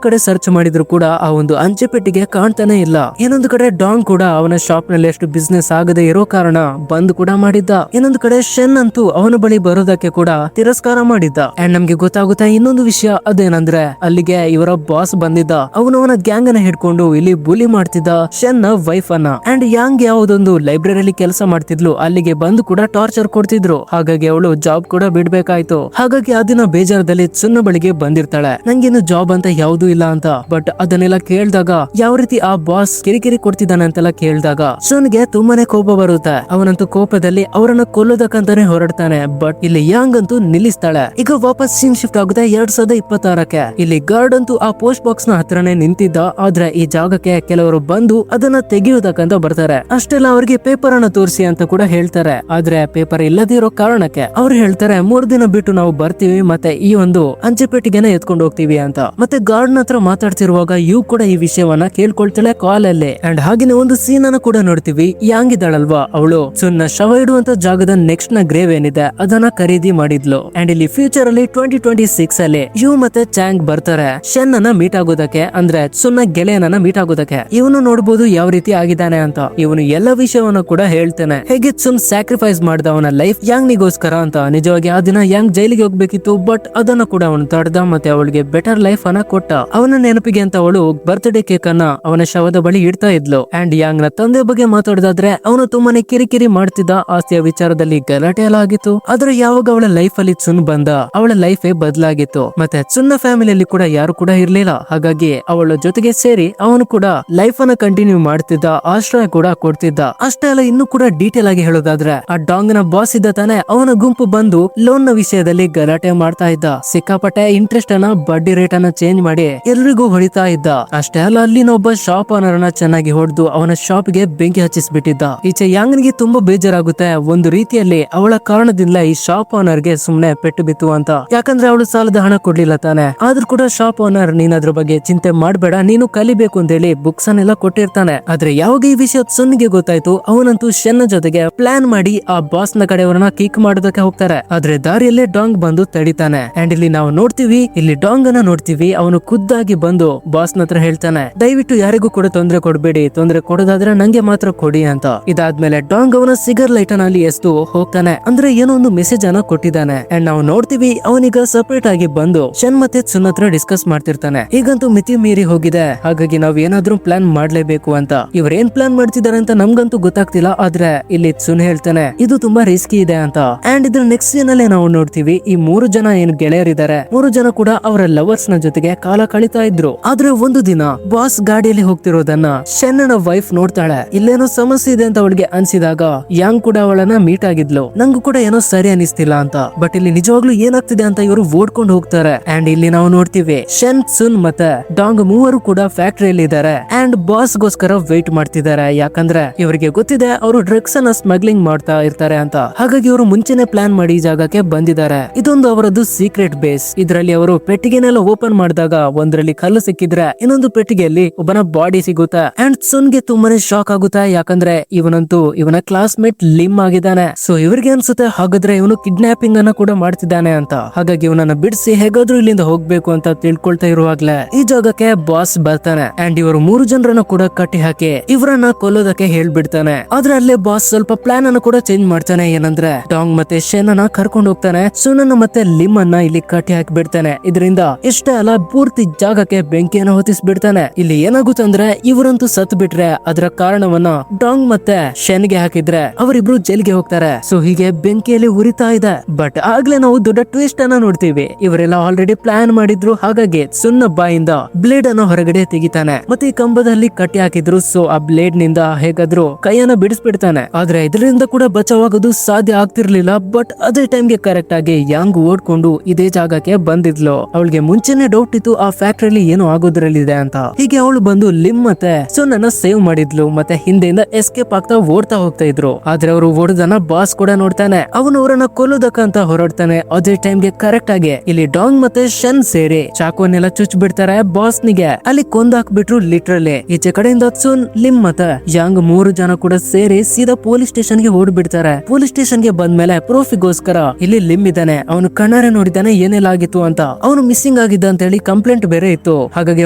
ಕಡೆ ಸರ್ಚ್ ಮಾಡಿದ್ರು ಕೂಡ ಆ ಒಂದು ಅಂಚೆ ಪೆಟ್ಟಿಗೆ ಕಾಣ್ತಾನೆ ಇಲ್ಲ. ಇನ್ನೊಂದು ಕಡೆ ಡಾಂಗ್ ಕೂಡ ಅವನ ಶಾಪ್ ನಲ್ಲಿ ಎಷ್ಟು ಬಿಸ್ನೆಸ್ ಆಗದೆ ಇರೋ ಕಾರಣ ಬಂದ್ ಕೂಡ ಮಾಡಿದ್ದ. ಇನ್ನೊಂದು ಕಡೆ ಶೆನ್ ಅಂತೂ ಅವನ ಬಳಿ ಬರೋದಕ್ಕೆ ಕೂಡ ತಿರಸ್ಕಾರ ಮಾಡಿದ್ದ. ಅಂಡ್ ನಮ್ಗೆ ಗೊತ್ತಾಗುತ್ತೆ ಇನ್ನೊಂದು ವಿಷಯ, ಅದೇನಂದ್ರೆ ಅಲ್ಲಿಗೆ ಇವರ ಬಾಸ್ ಬಂದಿದ್ದ. ಅವನ ಗ್ಯಾಂಗ್ ಅನ್ನ ಹಿಡ್ಕೊಂಡು ಇಲ್ಲಿ ಬುಲಿ ಮಾಡ್ತಿದ್ದ ಶೆನ್ ನ ವೈಫ್ ಅನ್ನ. ಅಂಡ್ ಯಾಂಗ್ ಯಾವ್ದೊಂದು ಲೈಬ್ರರಿಯಲ್ಲಿ ಕೆಲಸ ಮಾಡ್ತಿದ್ಲು, ಅಲ್ಲಿಗೆ ಬಂದು ಕೂಡ ಟಾರ್ಚರ್ ಕೊಡ್ತಿದ್ರು. ಹಾಗಾಗಿ ಅವಳು ಜಾಬ್ ಕೂಡ ಬಿಡ್ಬೇಕಾಯ್ತು. ಹಾಗಾಗಿ ಆ ದಿನ ಬೇಜಾರದಲ್ಲಿ ಸುನ್ನ ಬಳಿಗೆ ಬಂದಿರ್ತಾಳೆ, ನಂಗೇನು ಜಾಬ್ ಅಂತ ಯಾವ್ದು ಇಲ್ಲ ಅಂತ. ಬಟ್ ಅದನ್ನೆಲ್ಲ ಕೇಳಿದಾಗ ಯಾವ ರೀತಿ ಆ ಬಾಸ್ ಕಿರಿಕಿರಿ ಕೊಡ್ತಿದ್ದಾನೆ ಅಂತೆಲ್ಲ ಕೇಳಿದಾಗ ಸುನ್ಗೆ ತುಂಬಾನೇ ಕೋಪ ಬರುತ್ತೆ. ಅವನಂತೂ ಕೋಪದಲ್ಲಿ ಅವರನ್ನ ಕೊಲ್ಲೋದಕ್ಕಂತಾನೆ ಹೊರಡ್ತಾನೆ. ಬಟ್ ಇಲ್ಲಿ ಯಾಂಗ್ ಅಂತೂ ನಿಲ್ಲಿಸ್ತಾಳೆ. ಈಗ ವಾಪಸ್ ಸೀನ್ ಶಿಫ್ಟ್ ಆಗುತ್ತೆ 2026ಕ್ಕೆ. ಇಲ್ಲಿ ಗಾರ್ಡ್ ಅಂತೂ ಆ ಪೋಸ್ಟ್ ಬಾಕ್ಸ್ ನ ಹತ್ರನೇ ನಿಂತಿದ್ದ. ಆದ್ರೆ ಈ ಜಾಗಕ್ಕೆ ಕೆಲವರು ಬಂದು ಅದನ್ನ ತೆಗೆಯೋದಕ್ಕಂತ ಬರ್ತಾರೆ. ಅಷ್ಟೆಲ್ಲ ಅವ್ರಿಗೆ ಪೇಪರ್ ಅನ್ನ ತೋರಿಸಿ ಅಂತ ಕೂಡ ಹೇಳ್ತಾರೆ. ಆದ್ರೆ ಪೇಪರ್ ಇಲ್ಲದೇ ಇರೋ ಕಾರಣಕ್ಕೆ ಅವ್ರು ಹೇಳ್ತಾರೆ 3 ದಿನ ಬಿಟ್ಟು ನಾವು ಬರ್ತೀವಿ, ಮತ್ತೆ ಈ ಒಂದು ಅಂಚೆ ಪೆಟ್ಟಿಗೆನ ಎತ್ಕೊಂಡು ಹೋಗ್ತೀವಿ ಅಂತ. ಮತ್ತೆ ಗಾರ್ಡ್ ಹತ್ರ ಮಾತಾಡ್ತಿರುವಾಗ ಯು ಕೂಡ ಈ ವಿಷಯವನ್ನ ಕೇಳ್ಕೊಳ್ತಾಳೆ ಕಾಲ್ ಅಲ್ಲಿ. ಅಂಡ್ ಹಾಗೇನೆ ಒಂದು ಸೀನ್ ಅನ್ನ ಕೂಡ ನೋಡ್ತೀವಿ. ಯಾಂಗ್ ಇದ್ದಾಳಲ್ವಾ, ಅವಳು ಸುನ್ನ ಶವ ಇಡುವಂತ ಜಾಗದ ನೆಕ್ಸ್ಟ್ ನ ಗ್ರೇವ್ ಏನಿದೆ ಅದನ್ನ ಖರೀದಿ ಮಾಡಿದ್ಲು. ಅಂಡ್ ಇಲ್ಲಿ ಫ್ಯೂಚರ್ ಅಲ್ಲಿ 2026 ಅಲ್ಲಿ ಯು ಮತ್ತೆ ಚಾಂಗ್ ಬರ್ತಾರೆ ಶೆನ್ ಅನ್ನ ಮೀಟ್ ಆಗೋದಕ್ಕೆ. ಅಂದ್ರೆ ಸುನ್ನ ಗೆಳೆಯನನ್ನ ಮೀಟ್ ಆಗೋದಕ್ಕೆ. ಇವನು ನೋಡ್ಬೋದು ಯಾವ ರೀತಿ ಆಗಿದ್ದಾನೆ ಅಂತ. ಇವನು ಎಲ್ಲ ವಿಷಯವನ್ನ ಕೂಡ ಹೇಳ್ತಾನೆ, ಹೇಗೆ ಸುನ್ ಸ್ಯಾಕ್ರಿಫೈಸ್ ಮಾಡ್ದ ಅವನ ಲೈಫ್ ಯಾಂಗ್ ನಿಗೋಸ್ಕರ ಅಂತ. ನಿಜವಾಗಿ ಆ ದಿನ ಯಾಂಗ್ ಜೈಲಿಗೆ ಹೋಗ್ಬೇಕಿತ್ತು, ಬಟ್ ಅದನ್ನ ಕೂಡ ಅವನು ತಡೆದ. ಮತ್ತೆ ಅವಳಿಗೆ ಬೆಟರ್ ಲೈಫ್ ಅನ್ನ ಕೊಟ್ಟ. ಅವನ ನೆನಪಿಗೆ ಅಂತ ಅವಳು ಬರ್ತ್ಡೇ ಕೇಕ್ ಅನ್ನ ಅವನ ಶವದ ಬಳಿ ಇಡ್ತಾ ಇದ್ಲು. ಅಂಡ್ ಯಾಂಗ್ ನ ತಂದೆ ಬಗ್ಗೆ ಮಾತಾಡೋದಾದ್ರೆ ಅವನು ತುಂಬಾನೇ ಕಿರಿಕಿರಿ ಮಾಡ್ತಿದ್ದ. ಆಸ್ತಿಯ ವಿಚಾರದಲ್ಲಿ ಗಲಾಟೆ ಎಲ್ಲ ಆಗಿತ್ತು. ಆದ್ರೆ ಯಾವಾಗ ಅವಳ ಲೈಫ್ ಅಲ್ಲಿ ಚುನ್ ಬಂದ ಅವಳ ಲೈಫೇ ಬದಲಾಗಿತ್ತು. ಮತ್ತೆ ಚುನ್ನ ಫ್ಯಾಮಿಲಿಯಲ್ಲಿ ಕೂಡ ಯಾರು ಕೂಡ ಇರ್ಲಿಲ್ಲ. ಹಾಗಾಗಿ ಅವಳ ಜೊತೆಗೆ ಸೇರಿ ಅವನು ಕೂಡ ಲೈಫ್ ಅನ್ನ ಕಂಟಿನ್ಯೂ ಮಾಡ್ತಿದ್ದ, ಆಶ್ರಯ ಕೂಡ ಕೊಡ್ತಿದ್ದ. ಅಷ್ಟೇ ಅಲ್ಲ, ಇನ್ನು ಕೂಡ ಡೀಟೇಲ್ ಆಗಿ ಹೇಳೋದಾದ್ರೆ ಆ ಡಾಂಗ್ ನ ಬಾಸ್ ಇದ್ದ ತಾನೆ, ಅವನ ಗುಂಪು ಬಂದು ಲೋನ್ ನ ವಿಷಯದಲ್ಲಿ ಗಲಾಟೆ ಮಾಡ್ತಾ ಇದ್ದ. ಸಿಕ್ಕಾಪಟ್ಟೆ ಇಂಟ್ರೆಸ್ಟ್ ಅನ್ನ, ಬಡ್ಡಿ ರೇಟ್ ಅನ್ನ ಚೇಂಜ್ ಮಾಡಿ ಎಲ್ರಿಗೂ ಹೊಡಿತಾ ಇದ್ದ. ಅಷ್ಟೇ ಅಲ್ಲ, ಅಲ್ಲಿನ ಒಬ್ಬ ಶಾಪ್ ಓನರ್ ಅನ್ನ ಚೆನ್ನಾಗಿ ಹೊಡೆದು ಅವನ ಶಾಪ್ ಗೆ ಬೆಂಕಿ ಹಚ್ಚಿಸ್ಬಿಟ್ಟಿದ್ದ. ಈಚೆ ಯಾಂಗ್ನಿಗೆ ತುಂಬಾ ಬೇಜಾರಾಗುತ್ತೆ. ಒಂದು ರೀತಿಯಲ್ಲಿ ಅವಳ ಕಾರಣದಿಂದ ಈ ಶಾಪ್ ಓನರ್ ಗೆ ಸುಮ್ನೆ ಪೆಟ್ಟು ಬಿತ್ತು ಅಂತ. ಯಾಕಂದ್ರೆ ಅವಳು ಸಾಲದ ಹಣ ಕೊಡ್ಲಿಲ್ಲ ತಾನೆ. ಆದ್ರೂ ಕೂಡ ಶಾಪ್ ಓನರ್ ನೀನ್ ಅದ್ರ ಬಗ್ಗೆ ಚಿಂತೆ ಮಾಡ್ಬೇಡ, ನೀನು ಕಲಿಬೇಕು ಅಂತ ಹೇಳಿ ಬುಕ್ಸ್ ಅನ್ನೆಲ್ಲ ಕೊಟ್ಟಿರ್ತಾನೆ. ಆದ್ರೆ ಯಾವಾಗ ಈ ವಿಷಯ ಸುನ್ನಿಗೆ ಗೊತ್ತಾಯ್ತು, ಅವನಂತೂ ಶೆನ್ನ ಜೊತೆಗೆ ಪ್ಲಾನ್ ಮಾಡಿ ಆ ಬಾಸ್ ನ ಕಡೆಯವರನ್ನ ಕಿಕ್ ಮಾಡೋದಕ್ಕೆ ಹೋಗ್ತಾರೆ. ಆದ್ರೆ ದಾರಿಯಲ್ಲೇ ಡಾಂಗ್ ಬಂದು ತಡಿತಾನೆ. ಅಂಡ್ ಇಲ್ಲಿ ನಾವು ನೋಡ್ತೀವಿ, ಇಲ್ಲಿ ಡಾಂಗ್ ಅನ್ನ ನೋಡ್ತೀವಿ, ಅವನು ಖುದ್ದಾಗಿ ಬಂದು ಬಾಸ್ ನ ಹತ್ರ ಹೇಳ್ತಾನೆ, ದಯವಿಟ್ಟು ಯಾರಿಗೂ ಕೂಡ ತೊಂದರೆ ಕೊಡ್ಬೇಡಿ, ತೊಂದರೆ ಕೊಡೋದಾದ್ರೆ ನಂಗೆ ಮಾತ್ರ ಕೊಡಿ ಅಂತ. ಇದಾದ್ಮೇಲೆ ಡಾಂಗ್ ಅವನ ಸಿಗರ್ ಲೈಟ್ ನಲ್ಲಿ ಎಸ್ದು ಹೋಗ್ತಾನೆ. ಅಂದ್ರೆ ಏನೋ ಒಂದು ಮೆಸೇಜ್ ಅನ್ನ ಕೊಟ್ಟಿದ್ದಾನೆ. ಅಂಡ್ ನಾವು ನೋಡ್ತೀವಿ, ಅವನೀಗ ಸಪರೇಟ್ ಆಗಿ ಬಂದು ಶೆನ್ ಮತ್ತೆ ಚುನ್ ಹತ್ರ ಡಿಸ್ಕಸ್ ಮಾಡ್ತಿರ್ತಾನೆ. ಈಗಂತೂ ಮಿತಿ ಮೀರಿ ಹೋಗಿದೆ, ಹಾಗಾಗಿ ನಾವ್ ಏನಾದ್ರೂ ಪ್ಲಾನ್ ಮಾಡ್ಲೇಬೇಕು ಅಂತ. ಇವ್ರ ಏನ್ ಪ್ಲಾನ್ ಮಾಡ್ತಿದ್ದಾರೆ ಅಂತ ನಮ್ಗಂತೂ ಗೊತ್ತಾಗ್ತಿಲ್ಲ. ಆದ್ರೆ ಇಲ್ಲಿ ಚುನ್ ಹೇಳ್ತಾನೆ, ಇದು ತುಂಬಾ ರಿಸ್ಕಿ ಇದೆ ಅಂತ. ಅಂಡ್ ಇದ್ರ ನೆಕ್ಸ್ಟ್ ಸೀನ್ ಅಲ್ಲೇ ನಾವು ನೋಡ್ತೀವಿ, ಈ 3 ಜನ ಏನ್ ಗೆಳೆಯರಿದ್ದಾರೆ, 3 ಜನ ಕೂಡ ಅವರ ಲವರ್ಸ್ ನ ಜೊತೆಗೆ ಕಾಲ ಕಳಿತಾ ಇದ್ರು. ಆದ್ರೆ ಒಂದು ದಿನ ಬಾಸ್ ಗಾಡಿಯಲ್ಲಿ ಹೋಗ್ತಿರೋದನ್ನ ಶೆನ್ನ ವೈಫ್ ನೋಡ್ತಾಳೆ. ಇಲ್ಲೇನೋ ಸಮಸ್ಯೆ ಇದೆ ಅಂತ ಅವಳಿಗೆ ಅನ್ಸಿದಾಗ ಯಾಂಗ್ ಕೂಡ ಅವಳನ್ನ ಮೀಟ್ ಆಗಿದ್ಲು. ನಂಗೂ ಕೂಡ ಏನೋ ಸರಿ ಅನಿಸ್ತಿಲ್ಲ ಅಂತ. ಬಟ್ ಇಲ್ಲಿ ನಿಜವಾಗ್ಲೂ ಏನಾಗ್ತಿದೆ ಅಂತ ಇವರು ಓಡ್ಕೊಂಡು ಹೋಗ್ತಾರೆ. ಅಂಡ್ ಇಲ್ಲಿ ನಾವು ನೋಡ್ತೀವಿ, ಶೆನ್, ಚುನ್ ಮತ್ತೆ ಡಾಂಗ್ ಮೂವರು ಕೂಡ ಫ್ಯಾಕ್ಟರಿಯಲ್ಲಿ ಇದ್ದಾರೆ. ಅಂಡ್ ಬಾಸ್ ಗೋಸ್ಕರ ವೇಟ್ ಮಾಡ್ತಿದ್ದಾರೆ. ಯಾಕಂದ್ರೆ ಇವರಿಗೆ ಗೊತ್ತಿದೆ ಅವರು ಡ್ರಗ್ಸ್ ಅನ್ನ ಸ್ಮಗ್ಲಿಂಗ್ ಮಾಡ್ತಾ ಇರ್ತಾರೆ ಅಂತ. ಹಾಗಾಗಿ ಇವರು ಮುಂಚೆನೆ ಪ್ಲಾನ್ ಮಾಡಿ ಈ ಜಾಗಕ್ಕೆ ಬಂದಿದ್ದಾರೆ. ಇದೊಂದು ಅವರದ್ದು ಸೀಕ್ರೆಟ್ ಬೇಸ್. ಇದರಲ್ಲಿ ಅವರು ಪೆಟ್ಟಿಗೆನೆಲ್ಲ ಓಪನ್ ಮಾಡಿದಾಗ ಒಂದ್ರಲ್ಲಿ ಕಲ್ಲು ಸಿಕ್ಕಿದ್ರೆ ಇನ್ನೊಂದು ಪೆಟ್ಟಿಗೆಯಲ್ಲಿ ಒಬ್ಬನ ಬಾಡಿ ಸಿಗುತ್ತೆ. ಅಂಡ್ ಸುನ್ಗೆ ತುಂಬಾನೇ ಶಾಕ್ ಆಗುತ್ತೆ. ಯಾಕಂದ್ರೆ ಇವನಂತೂ ಇವನ ಕ್ಲಾಸ್ಮೇಟ್ ಲಿಮ್ ಆಗಿದ್ದಾನೆ. ಸೊ ಇವ್ರಿಗೆ ಅನ್ಸುತ್ತೆ, ಹಾಗಾದ್ರೆ ಇವನು ಕಿಡ್ನಾಪಿಂಗ್ ಅನ್ನ ಕೂಡ ಮಾಡ್ತಿದ್ದಾನೆ ಅಂತ. ಹಾಗಾಗಿ ಇವನನ್ನ ಬಿಡಿಸಿ ಹೇಗಾದ್ರೂ ಇಲ್ಲಿಂದ ಹೋಗ್ಬೇಕು ಅಂತ ತಿಳ್ಕೊಳ್ತಾ ಇರುವಾಗ್ಲೇ ಈ ಜಾಗಕ್ಕೆ ಬಾಸ್ ಬರ್ತಾನೆ. ಅಂಡ್ ಇವರು 3 ಜನರನ್ನ ಕೂಡ ಕಟ್ಟಿ ಹಾಕಿ ಇವರನ್ನ ಕೊಲ್ಲೋದಕ್ಕೆ ಹೇಳ್ಬಿಡ್ತಾನೆ. ಆದ್ರೆ ಅಲ್ಲೇ ಬಾಸ್ ಸ್ವಲ್ಪ ಪ್ಲಾನ್ ಅನ್ನು ಕೂಡ ಚೇಂಜ್ ಮಾಡ್ತಾನೆ. ಏನಂದ್ರೆ ಡಾಂಗ್ ಮತ್ತೆ ಶೆನ್ ಅನ್ನ ಕರ್ಕೊಂಡು ಹೋಗ್ತಾನೆ. ಸುನನ್ನ ಮತ್ತೆ ಲಿಮ್ ಅನ್ನ ಇಲ್ಲಿ ಕಟ್ಟಿ ಹಾಕಿ ಬಿಡ್ತಾನೆ. ಇದರಿಂದ ಇಷ್ಟೇ ಅಲ್ಲ, ಪೂರ್ತಿ ಜಾಗಕ್ಕೆ ಬೆಂಕಿಯನ್ನು ಹೊತ್ತಿಸ್ಬಿಡ್ತಾನೆ. ಇಲ್ಲಿ ಏನಾಗುತ್ತಂದ್ರೆ ಇವರಂತೂ ಸತ್ ಬಿಟ್ರೆ ಅದರ ಕಾರಣವನ್ನ ಡಾಂಗ್ ಮತ್ತೆ ಶೆನ್ಗೆ ಹಾಕಿದ್ರೆ ಅವರಿಬ್ರು ಜೈಲ್ಗೆ ಹೋಗ್ತಾರೆ. ಸೊ ಹೀಗೆ ಬೆಂಕಿಯಲ್ಲಿ ಉರಿತಾ ಇದೆ. ಬಟ್ ಆಗ್ಲೇ ನಾವು ದೊಡ್ಡ ಟ್ವಿಸ್ಟ್ ಅನ್ನ ನೋಡ್ತೀವಿ. ಇವರೆಲ್ಲ ಆಲ್ರೆಡಿ ಪ್ಲಾನ್ ಮಾಡಿದ್ರು. ಹಾಗಾಗಿ ಸುನ್ನ ಬಾಯಿಂದ ಬ್ಲೇಡ್ ಅನ್ನು ಹೊರಗಡೆ ತೆಗಿತಾನೆ. ಮತ್ತೆ ಈ ಕಂಬದಲ್ಲಿ ಕಟ್ಟಿ ಹಾಕಿದ್ರು. ಸೊ ಆ ಬ್ಲೇಡ್ ನಿಂದ ಹೇಗಾದ್ರೂ ಕೈಯನ್ನ ಬಿಡಿಸ್ಬಿಡ್ತಾನೆ. ಆದ್ರೆ ಇದರಿಂದ ಕೂಡ ಬಚಾವಾಗೋದು ಸಾಧ್ಯ ಆಗ್ತಿರ್ಲಿಲ್ಲ. ಬಟ್ ಅದೇ ಟೈಮ್ಗೆ ಕರೆಕ್ಟ್ ಆಗಿ ಯಾಂಗ್ ಓಡ್ಕೊಂಡು ಇದೇ ಜಾಗಕ್ಕೆ ಬಂದಿದ್ಲು. ಅವಳಿಗೆ ಮುಂಚೆನೆ ಡೌಟ್ ಇತ್ತು ಆ ಫ್ಯಾಕ್ಟರಿಲಿ ಏನು ಆಗೋದ್ರಲ್ಲಿದೆ ಅಂತ. ಹೀಗೆ ಅವಳು ಬಂದು ಲಿಮ್ ಮತ್ತೆ ಸುನ್ನನ್ನ ಸೇವ್ ಮಾಡಿದ್ಲು. ಮತ್ತೆ ಹಿಂದೆಯಿಂದ ಎಸ್ಕೇಪ್ ಆಗ್ತಾ ಓಡ್ತಾ ಹೋಗ್ತಾ ಇದ್ರು. ಆದ್ರೆ ಅವರು ಓಡೋದನ್ನ ಬಾಸ್ ಕೂಡ ನೋಡ್ತಾನೆ. ಅವನು ಅವರನ್ನ ಕೊಲ್ಲೋದಕ್ಕಂತ ಹೊರಡ್ತಾನೆ. ಅದೇ ಟೈಮ್ಗೆ ಕರೆಕ್ಟ್ ಆಗಿ ಇಲ್ಲಿ ಡಾಂಗ್ ಮತ್ತೆ ಶೆನ್ ಸೇರಿ ಚಾಕುವನ್ನೆಲ್ಲ ಚುಚ್ ಬಿಡ್ತಾರೆ ಬಾಸ್ನಿಗೆ. ಅಲ್ಲಿ ಕೊಂದಾಕ್ಬಿಟ್ರು ಲಿಟ್ರಲಿ. ಈಚೆ ಕಡೆಯಿಂದ ಸುನ್, ಲಿಮ್ ಮತ್ತೆ ಯಾಂಗ್ 3 ಜನ ಕೂಡ ಸೇರಿ ಸೀದಾ ಪೊಲೀಸ್ ಸ್ಟೇಷನ್ ಗೆ ಓಡ್ಬಿಡ್ತಾರೆ. ಪೊಲೀಸ್ ಸ್ಟೇಷನ್ ಗೆ ಬಂದ್ಮೇಲೆ ಪ್ರೂಫಿಗೋಸ್ಕರ ಇಲ್ಲಿ ಲಿಮ್ ಇದ್ದಾನೆ. ಅವನು ಕಣ್ಣಾರೆ ನೋಡಿದ್ದಾನೆ ಏನೆಲ್ಲ ಆಗಿತ್ತು ಅಂತ. ಅವನು ಮಿಸ್ಸಿಂಗ್ ಆಗಿದ್ದ ಅಂತ ಹೇಳಿ ಕಂಪ್ಲೇಂಟ್ ಬೇರೆ ಇತ್ತು. ಹಾಗಾಗಿ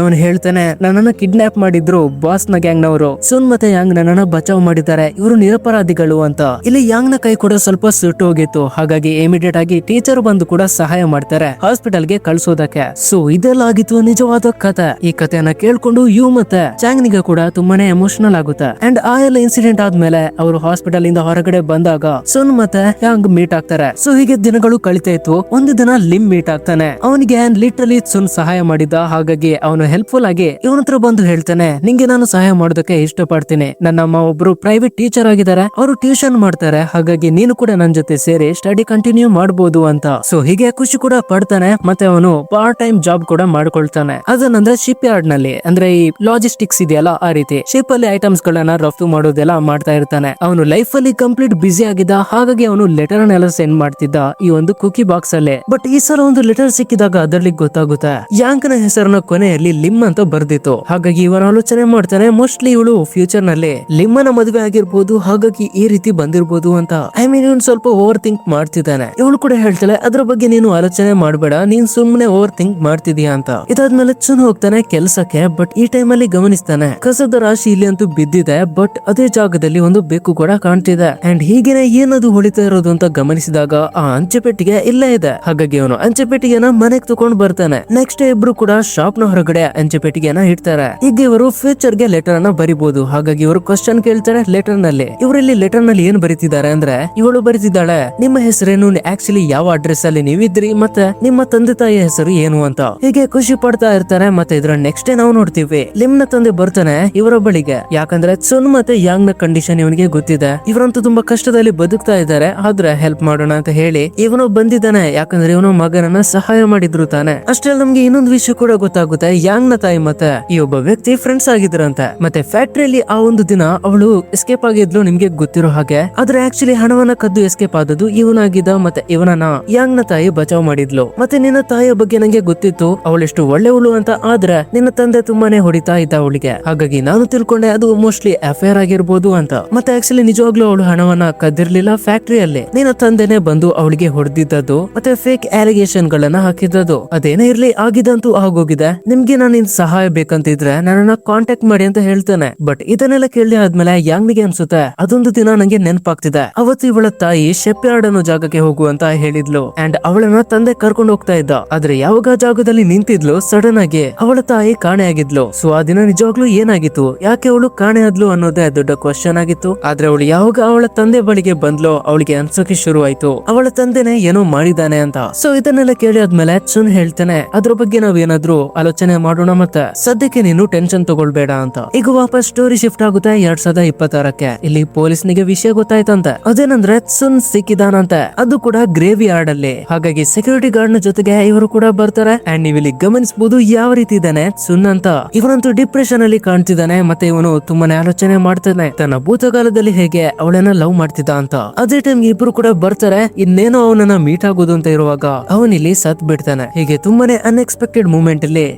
ಅವನು ಹೇಳ್ತಾನೆ, ನನ್ನನ್ನ ಕಿಡ್ನಾಪ್ ಮಾಡಿದ್ರು ಬಾಸ್ ನ ಗ್ಯಾಂಗ್ ನವರು. ಸುನ್ ಮತ್ತೆ ಯಾಂಗ್ ನನ್ನನ್ನ ಬಚಾವ್ ಮಾಡಿದ್ದಾರೆ, ಇವರು ನಿರಪರಾಧಿಗಳು ಅಂತ. ಇಲ್ಲಿ ಯಾಂಗ್ ನ ಕೈ ಕೂಡ ಸ್ವಲ್ಪ ಸುಟ್ಟು ಹೋಗಿತ್ತು. ಹಾಗಾಗಿ ಇಮಿಡಿಯೇಟ್ ಆಗಿ ಟೀಚರ್ ಬಂದು ಕೂಡ ಸಹಾಯ ಮಾಡ್ತಾರೆ ಹಾಸ್ಪಿಟಲ್ ಗೆ ಕಳ್ಸೋದಕ್ಕೆ. ಸೊ ಇದೆಲ್ಲ ಆಗಿತ್ತು ನಿಜವಾದ ಕಥೆ. ಈ ಕಥೆಯನ್ನ ಕೇಳ್ಕೊಂಡು ಯು ಮತ್ತೆ ಚಾಂಗ್ನಿಗೆ ಕೂಡ ತುಂಬಾನೇ ಎಮೋಷನಲ್ ಆಗುತ್ತೆ. ಅಂಡ್ ಆ ಎಲ್ಲ ಇನ್ಸಿಡೆಂಟ್ ಆದ್ಮೇಲೆ ಅವರು ಹಾಸ್ಪಿಟಲ್ ಇಂದ ಹೊರಗಡೆ ಬಂದಾಗ ಸುನ್ ಮತ್ತೆ ಯಾಂಗ್ ಮೀಟ್ ಆಗ್ತಾರೆ. ಸೊ ಹೀಗೆ ದಿನಗಳು ಕಳಿತಾ ಇತ್ತು. ಒಂದು ದಿನ ಲಿಮ್ ಮೀಟ್ ಆಗ್ತಾನೆ. ಅವನಿಗೆ ಲಿಟ್ರಲಿ ಸುನ್ ಸಹಾಯ ಮಾಡಿದ್ದ. ಹಾಗಾಗಿ ಅವನು ಹೆಲ್ಪ್ಫುಲ್ ಆಗಿ ಇವನ ಹತ್ರ ಬಂದು ಹೇಳ್ತಾನೆ, ನಿಂಗೆ ನಾನು ಸಹಾಯ ಮಾಡೋದಕ್ಕೆ ಇಷ್ಟಪಡ್ತೀನಿ. ನನ್ನಮ್ಮ ಒಬ್ರು ಪ್ರೈವೇಟ್ ಟೀಚರ್ ಆಗಿದ್ದಾರೆ, ಅವರು ಟ್ಯೂಷನ್ ಮಾಡ್ತಾರೆ. ಹಾಗಾಗಿ ನೀನು ಕೂಡ ನನ್ ಜೊತೆ ಸೇರಿ ಸ್ಟಡಿ ಕಂಟಿನ್ಯೂ ಮಾಡಬಹುದು ಅಂತ. ಸೊ ಹೀಗೆ ಖುಷಿ ಕೂಡ ಪಡ್ತಾನೆ. ಮತ್ತೆ ಅವನು ಪಾರ್ಟ್ ಟೈಮ್ ಜಾಬ್ ಕೂಡ ಮಾಡ್ಕೊಳ್ತಾನೆ. ಅದನ್ನಂದ್ರೆ ಶಿಪ್ ಯಾರ್ಡ್ ನಲ್ಲಿ, ಅಂದ್ರೆ ಈ ಲಾಜಿಸ್ಟಿಕ್ಸ್ ಇದೆಯಲ್ಲ ಆ ರೀತಿ ಶಿಪ್ ಅಲ್ಲಿ ಐಟಮ್ಸ್ ಗಳನ್ನ ರಫ್ತು ಮಾಡೋದೆಲ್ಲ ಮಾಡ್ತಾ ಇರ್ತಾನೆ. ಅವನು ಲೈಫ್ ಅಲ್ಲಿ ಕಂಪ್ಲೀಟ್ ಬಿಸಿ ಆಗಿದ್ದ. ಹಾಗಾಗಿ ಅವನು ಲೆಟರ್ ಅನ್ನೆಲ್ಲ ಸೆಂಡ್ ಮಾಡ್ತಿದ್ದ ಈ ಒಂದು ಕುಕಿ ಬಾಕ್ಸ್ ಅಲ್ಲೇ. ಬಟ್ ಈ ಸಲ ಒಂದು ಲೆಟರ್ ಸಿಕ್ಕಿದಾಗ ಅದರಲ್ಲಿ ಗೊತ್ತಾಗುತ್ತೆ ಯಾಂಕ್ ನ ಹೆಸರನ್ನ ಕೊನೆಯಲ್ಲಿ ಲಿಮ್ ಅಂತ ಬರ್ದಿತ್ತು. ಹಾಗಾಗಿ ಇವನ ಆಲೋಚನೆ ಮಾಡ್ತಾನೆ, ಮೋಸ್ಟ್ಲಿ ಇವಳು ಫ್ಯೂಚರ್ ನಲ್ಲಿ ಲಿಮ್ಮನ ಮದುವೆ ಆಗಿರ್ಬೋದು, ಹಾಗಾಗಿ ಈ ರೀತಿ ಬಂದಿರ್ಬೋದು ಅಂತ. ಐ ಮೀನ್ ಇವನು ಸ್ವಲ್ಪ ಓವರ್ ಥಿಂಕ್ ಮಾಡ್ತಿದ್ದಾನೆ. ಇವಳು ಕೂಡ ಹೇಳ್ತಾಳೆ, ಅದ್ರ ಬಗ್ಗೆ ನೀನು ಆಲೋಚನೆ ಮಾಡಬೇಡ, ನೀನ್ ಸುಮ್ಮನೆ ಓವರ್ ಥಿಂಕ್ ಮಾಡ್ತಿದೀಯ ಅಂತ. ಇದಾದ್ಮೇಲೆ ಚುನ್ ಹೋಗ್ತಾನೆ ಕೆಲ್ಸಕ್ಕೆ. ಬಟ್ ಈ ಟೈಮ್ ಅಲ್ಲಿ ಗಮನಿಸ್ತಾನೆ ಕಸದ ರಾಶಿ ಇಲ್ಲಿ ಅಂತೂ ಬಿದ್ದಿದೆ. ಬಟ್ ಅದೇ ಜಾಗದಲ್ಲಿ ಒಂದು ಬೆಕ್ಕು ಕೂಡ ಕಾಣ್ತಿದೆ. ಅಂಡ್ ಹೀಗೇನೆ ಏನದು ಹೊಳಿತಾ ಇರೋದು ಅಂತ ಗಮನಿಸಿದಾಗ ಆ ಅಂಚೆ ಪೆಟ್ಟಿಗೆ ಇಲ್ಲೇ ಇದೆ. ಹಾಗಾಗಿ ಅವನು ಅಂಚೆ ಪೆಟ್ಟಿಗೆನ ಮನೆಗೆ ತಗೊಂಡ್ ಬರ್ತಾನೆ. ನೆಕ್ಸ್ಟ್ ಇಬ್ರು ಕೂಡ ಶಾಪ್ ನ ಹೊರಗಡೆ ಅಂಚೆ ಪೆಟ್ಟಿಗೆನ ಇಡ್ತಾರೆ. ಈಗ ಇವರು ಫ್ಯೂಚರ್ ಗೆ ಲೆಟರ್ ಅನ್ನ ಬರಿಬಹುದು. ಹಾಗಾಗಿ ಇವರು ಕ್ವಶನ್ ಕೇಳ್ತಾರೆ ಲೆಟರ್ ನಲ್ಲಿ. ಇವರಲ್ಲಿ ಲೆಟರ್ ನಲ್ಲಿ ಏನ್ ಬರೀತಿದ್ದಾರೆ ಅಂದ್ರೆ, ಇವಳು ಬರೀತಿದ್ದಾಳೆ, ನಿಮ್ಮ ಹೆಸರೇನು, ಆಕ್ಚುಲಿ ಯಾವ ಅಡ್ರೆಸ್ ಅಲ್ಲಿ ನೀವಿದ್ರಿ, ಮತ್ತೆ ನಿಮ್ಮ ತಂದೆ ತಾಯಿಯ ಹೆಸರು ಏನು ಅಂತ ಹೀಗೆ ಖುಷಿ ಪಡ್ತಾ ಇರ್ತಾರೆ. ಮತ್ತೆ ಇದರ ನೆಕ್ಸ್ಟ್ ಡೇ ನಾವು ನೋಡ್ತೀವಿ ಲಿಮ್ನ ತಂದೆ ಬರ್ತಾನೆ ಇವರ ಬಳಿಗೆ. ಯಾಕಂದ್ರೆ ಸುನ್ ಮತ್ತೆ ಯಾಂಗ್ ನ ಕಂಡೀಷನ್ ಇವನಿಗೆ ಗೊತ್ತಿದೆ, ಇವರಂತೂ ತುಂಬಾ ಕಷ್ಟದಲ್ಲಿ ಬದುಕ್ತಾ ಇದ್ದಾರೆ, ಆದ್ರೆ ಹೆಲ್ಪ್ ಮಾಡೋಣ ಅಂತ ಹೇಳಿ ಇವನು ಬಂದಿದ್ದಾನೆ. ಯಾಕಂದ್ರೆ ಇವನು ಮಗನನ್ನ ಸಹಾಯ ಮಾಡಿದ್ರು ತಾನೆ. ಅಷ್ಟೇ ನಮ್ಗೆ ಇನ್ನೊಂದು ವಿಷಯ ಕೂಡ ಗೊತ್ತಾಗುತ್ತೆ, ಯಾಂಗ್ ನ ತಾಯಿ ಮತ್ತೆ ಈ ಒಬ್ಬ ವ್ಯಕ್ತಿ ಫ್ರೆಂಡ್ಸ್ ಆಗಿದ್ರಂತೆ. ಮತ್ತೆ ಫ್ಯಾಕ್ಟ್ರಿಯಲ್ಲಿ ಆ ಒಂದು ದಿನ ಅವಳು ಎಸ್ಕೇಪ್ ಆಗಿದ್ಲು ನಿಮ್ಗೆ ಗೊತ್ತಿರೋ ಹಾಗೆ. ಆದ್ರೆ ಆಕ್ಚುಲಿ ಹಣವನ್ನ ಕದ್ದು ಎಸ್ಕೇಪ್ ಆದದ್ದು ಇವನಾಗಿದ್ದ. ಮತ್ತೆ ಇವನನ್ನ ಯಾಂಗ್ ನ ತಾಯಿ ಬಚಾವ್ ಮಾಡಿದ್ಲು. ಮತ್ತೆ ನಿನ್ನ ತಾಯಿಯ ಬಗ್ಗೆ ನಂಗೆ ಗೊತ್ತಿತ್ತು, ಅವಳೆಷ್ಟು ಒಳ್ಳೆಯವಳು ಅಂತ. ಆದ್ರೆ ನಿನ್ನ ತಂದೆ ತುಂಬಾನೇ ಹೊಡಿತಾ ಇದ್ದ ಅವಳಿಗೆ, ಹಾಗಾಗಿ ನಾನು ತಿಳ್ಕೊಂಡೆ ಅದು ಮೋಸ್ಟ್ಲಿ ಅಫೇರ್ ಆಗಿರ್ಬೋದು ಅಂತ. ಮತ್ತೆ ಆಕ್ಚುಲಿ ನಿಜವಾಗ್ಲೂ ಅವಳು ಹಣವನ್ನ ಕದ್ದಿರ್ಲಿಲ್ಲ, ಫ್ಯಾಕ್ಟ್ರಿಯಲ್ಲಿ ನಿನ್ನ ತಂದೆನೆ ಬಂದು ಅವಳಿಗೆ ಹೊಡೆದಿದ್ದದು ಮತ್ತೆ ಫೇಕ್ ಅಲಿಗೇಷನ್ ಗಳನ್ನ ಹಾಕಿದ್ದದು. ಅದೇನೇ ಇರ್ಲಿ, ಆಗಿದಂತೂ ಆಗೋಗಿದೆ. ನಿಮ್ಗೆ ನಾನು ಸಹಾಯ ಬೇಕಂತಿದ್ರೆ ನನ್ನನ್ನ ಕಾಂಟ್ಯಾಕ್ಟ್ ಮಾಡಿ ಅಂತ ಹೇಳ್ತಾನೆ. ಬಟ್ ಇದನ್ನೆಲ್ಲ ಕೇಳಿ ಆದ್ಮೇಲೆ ಯಾಂಗ್ನಿಗೆ ಅನ್ಸುತ್ತೆ ಅದೊಂದು ದಿನ ನಂಗೆ ನೆನಪಾಗ್ತಿದೆ, ಅವತ್ತು ಇವಳ ತಾಯಿ ಶೆಪ್ಯಾರ್ಡ್ ಅನ್ನೋ ಜಾಗಕ್ಕೆ ಹೋಗು ಅಂತ ಹೇಳಿದ್ಲು. ಅಂಡ್ ಅವಳನ್ನ ತಂದೆ ಕರ್ಕೊಂಡು ಹೋಗ್ತಾ ಇದ್ದ. ಆದ್ರೆ ಯಾವಾಗ ಜಾಗದಲ್ಲಿ ನಿಂತಿದ್ಲು ಸಡನ್ ಆಗಿ ಅವಳ ತಾಯಿ ಕಾಣೆ ಆಗಿದ್ಲು. ಸೊ ಆ ದಿನ ನಿಜವಾಗ್ಲೂ ಏನಾಗಿತ್ತು, ಯಾಕೆ ಅವಳು ಕಾಣೆ ಆದ್ಲು ಅನ್ನೋದೇ ದೊಡ್ಡ ಕ್ವಶನ್ ಆಗಿತ್ತು. ಆದ್ರೆ ಅವಳು ಯಾವಾಗ ಅವಳ ತಂದೆ ಬಳಿಗೆ ಬಂದ್ಲೋ ಅವಳಿಗೆ ಅನ್ಸೋಕೆ ಶುರು ಆಯ್ತು ಅವಳ ತಂದೆನೆ ಏನೋ ಮಾಡಿದಾನೆ ಅಂತ. ಸೊ ಇದನ್ನೆಲ್ಲ ಕೇಳಿ ಆದ್ಮೇಲೆ ಚುನ್ ಹೇಳ್ತಾನೆ ಅದ್ರ ಬಗ್ಗೆ ನಾವ್ ಏನಾದ್ರೂ ಆಲೋಚನೆ ಮಾಡೋಣ, ಮತ್ತೆ ಸದ್ಯಕ್ಕೆ ನೀನು ಟೆನ್ಷನ್ ತಗೊಳ್ಬೇಡ ಅಂತ. ಈಗ ವಾಪಸ್ ಸ್ಟೋರಿ ಶಿಫ್ಟ್ ಆಗುತ್ತೆ 2026ಕ್ಕೆ. ಇಲ್ಲಿ ಪೊಲೀಸ್ನಿಗೆ ವಿಷಯ ಗೊತ್ತಾಯ್ತಂತೆ, ಅದೇನಂದ್ರೆ ಸುನ್ ಸಿಕ್ಕಿದಾನಂತೆ, ಅದು ಕೂಡ ಗ್ರೇವಿ ಯಾರ್ಡ್ ಅಲ್ಲಿ. ಹಾಗಾಗಿ ಸೆಕ್ಯೂರಿಟಿ ಗಾರ್ಡ್ ನ ಜೊತೆಗೆ ಇವರು ಕೂಡ ಬರ್ತಾರೆ. ಅಂಡ್ ನೀವು ಇಲ್ಲಿ ಗಮನಿಸಬಹುದು ಯಾವ ರೀತಿ ಇದ್ದಾನೆ ಸುನ್ ಅಂತ. ಇವನಂತೂ ಡಿಪ್ರೆಷನ್ ಅಲ್ಲಿ ಕಾಣ್ತಿದ್ದಾನೆ. ಮತ್ತೆ ಇವನು ತುಂಬಾನೇ ಆಲೋಚನೆ ಮಾಡ್ತಾನೆ ತನ್ನ ಭೂತಕಾಲದಲ್ಲಿ ಹೇಗೆ ಅವಳನ್ನ ಲವ್ ಮಾಡ್ತಿದ್ದ ಅಂತ. ಅದೇ ಟೈಮ್ ಇಬ್ರು ಕೂಡ ಬರ್ತಾರೆ. ಇನ್ನೇನೋ ಅವನನ್ನ ಮೀಟ್ ಆಗೋದು ಅಂತ ಇರುವಾಗ ಅವನಿಲ್ಲಿ ಸತ್ ಬಿಡ್ತಾನೆ. ಹೀಗೆ ತುಂಬಾನೇ ಅನ್ಎಕ್ಸ್ಪೆಕ್ಟೆಡ್ ಮೂಮೆಂಟ್ ಅಲ್ಲಿ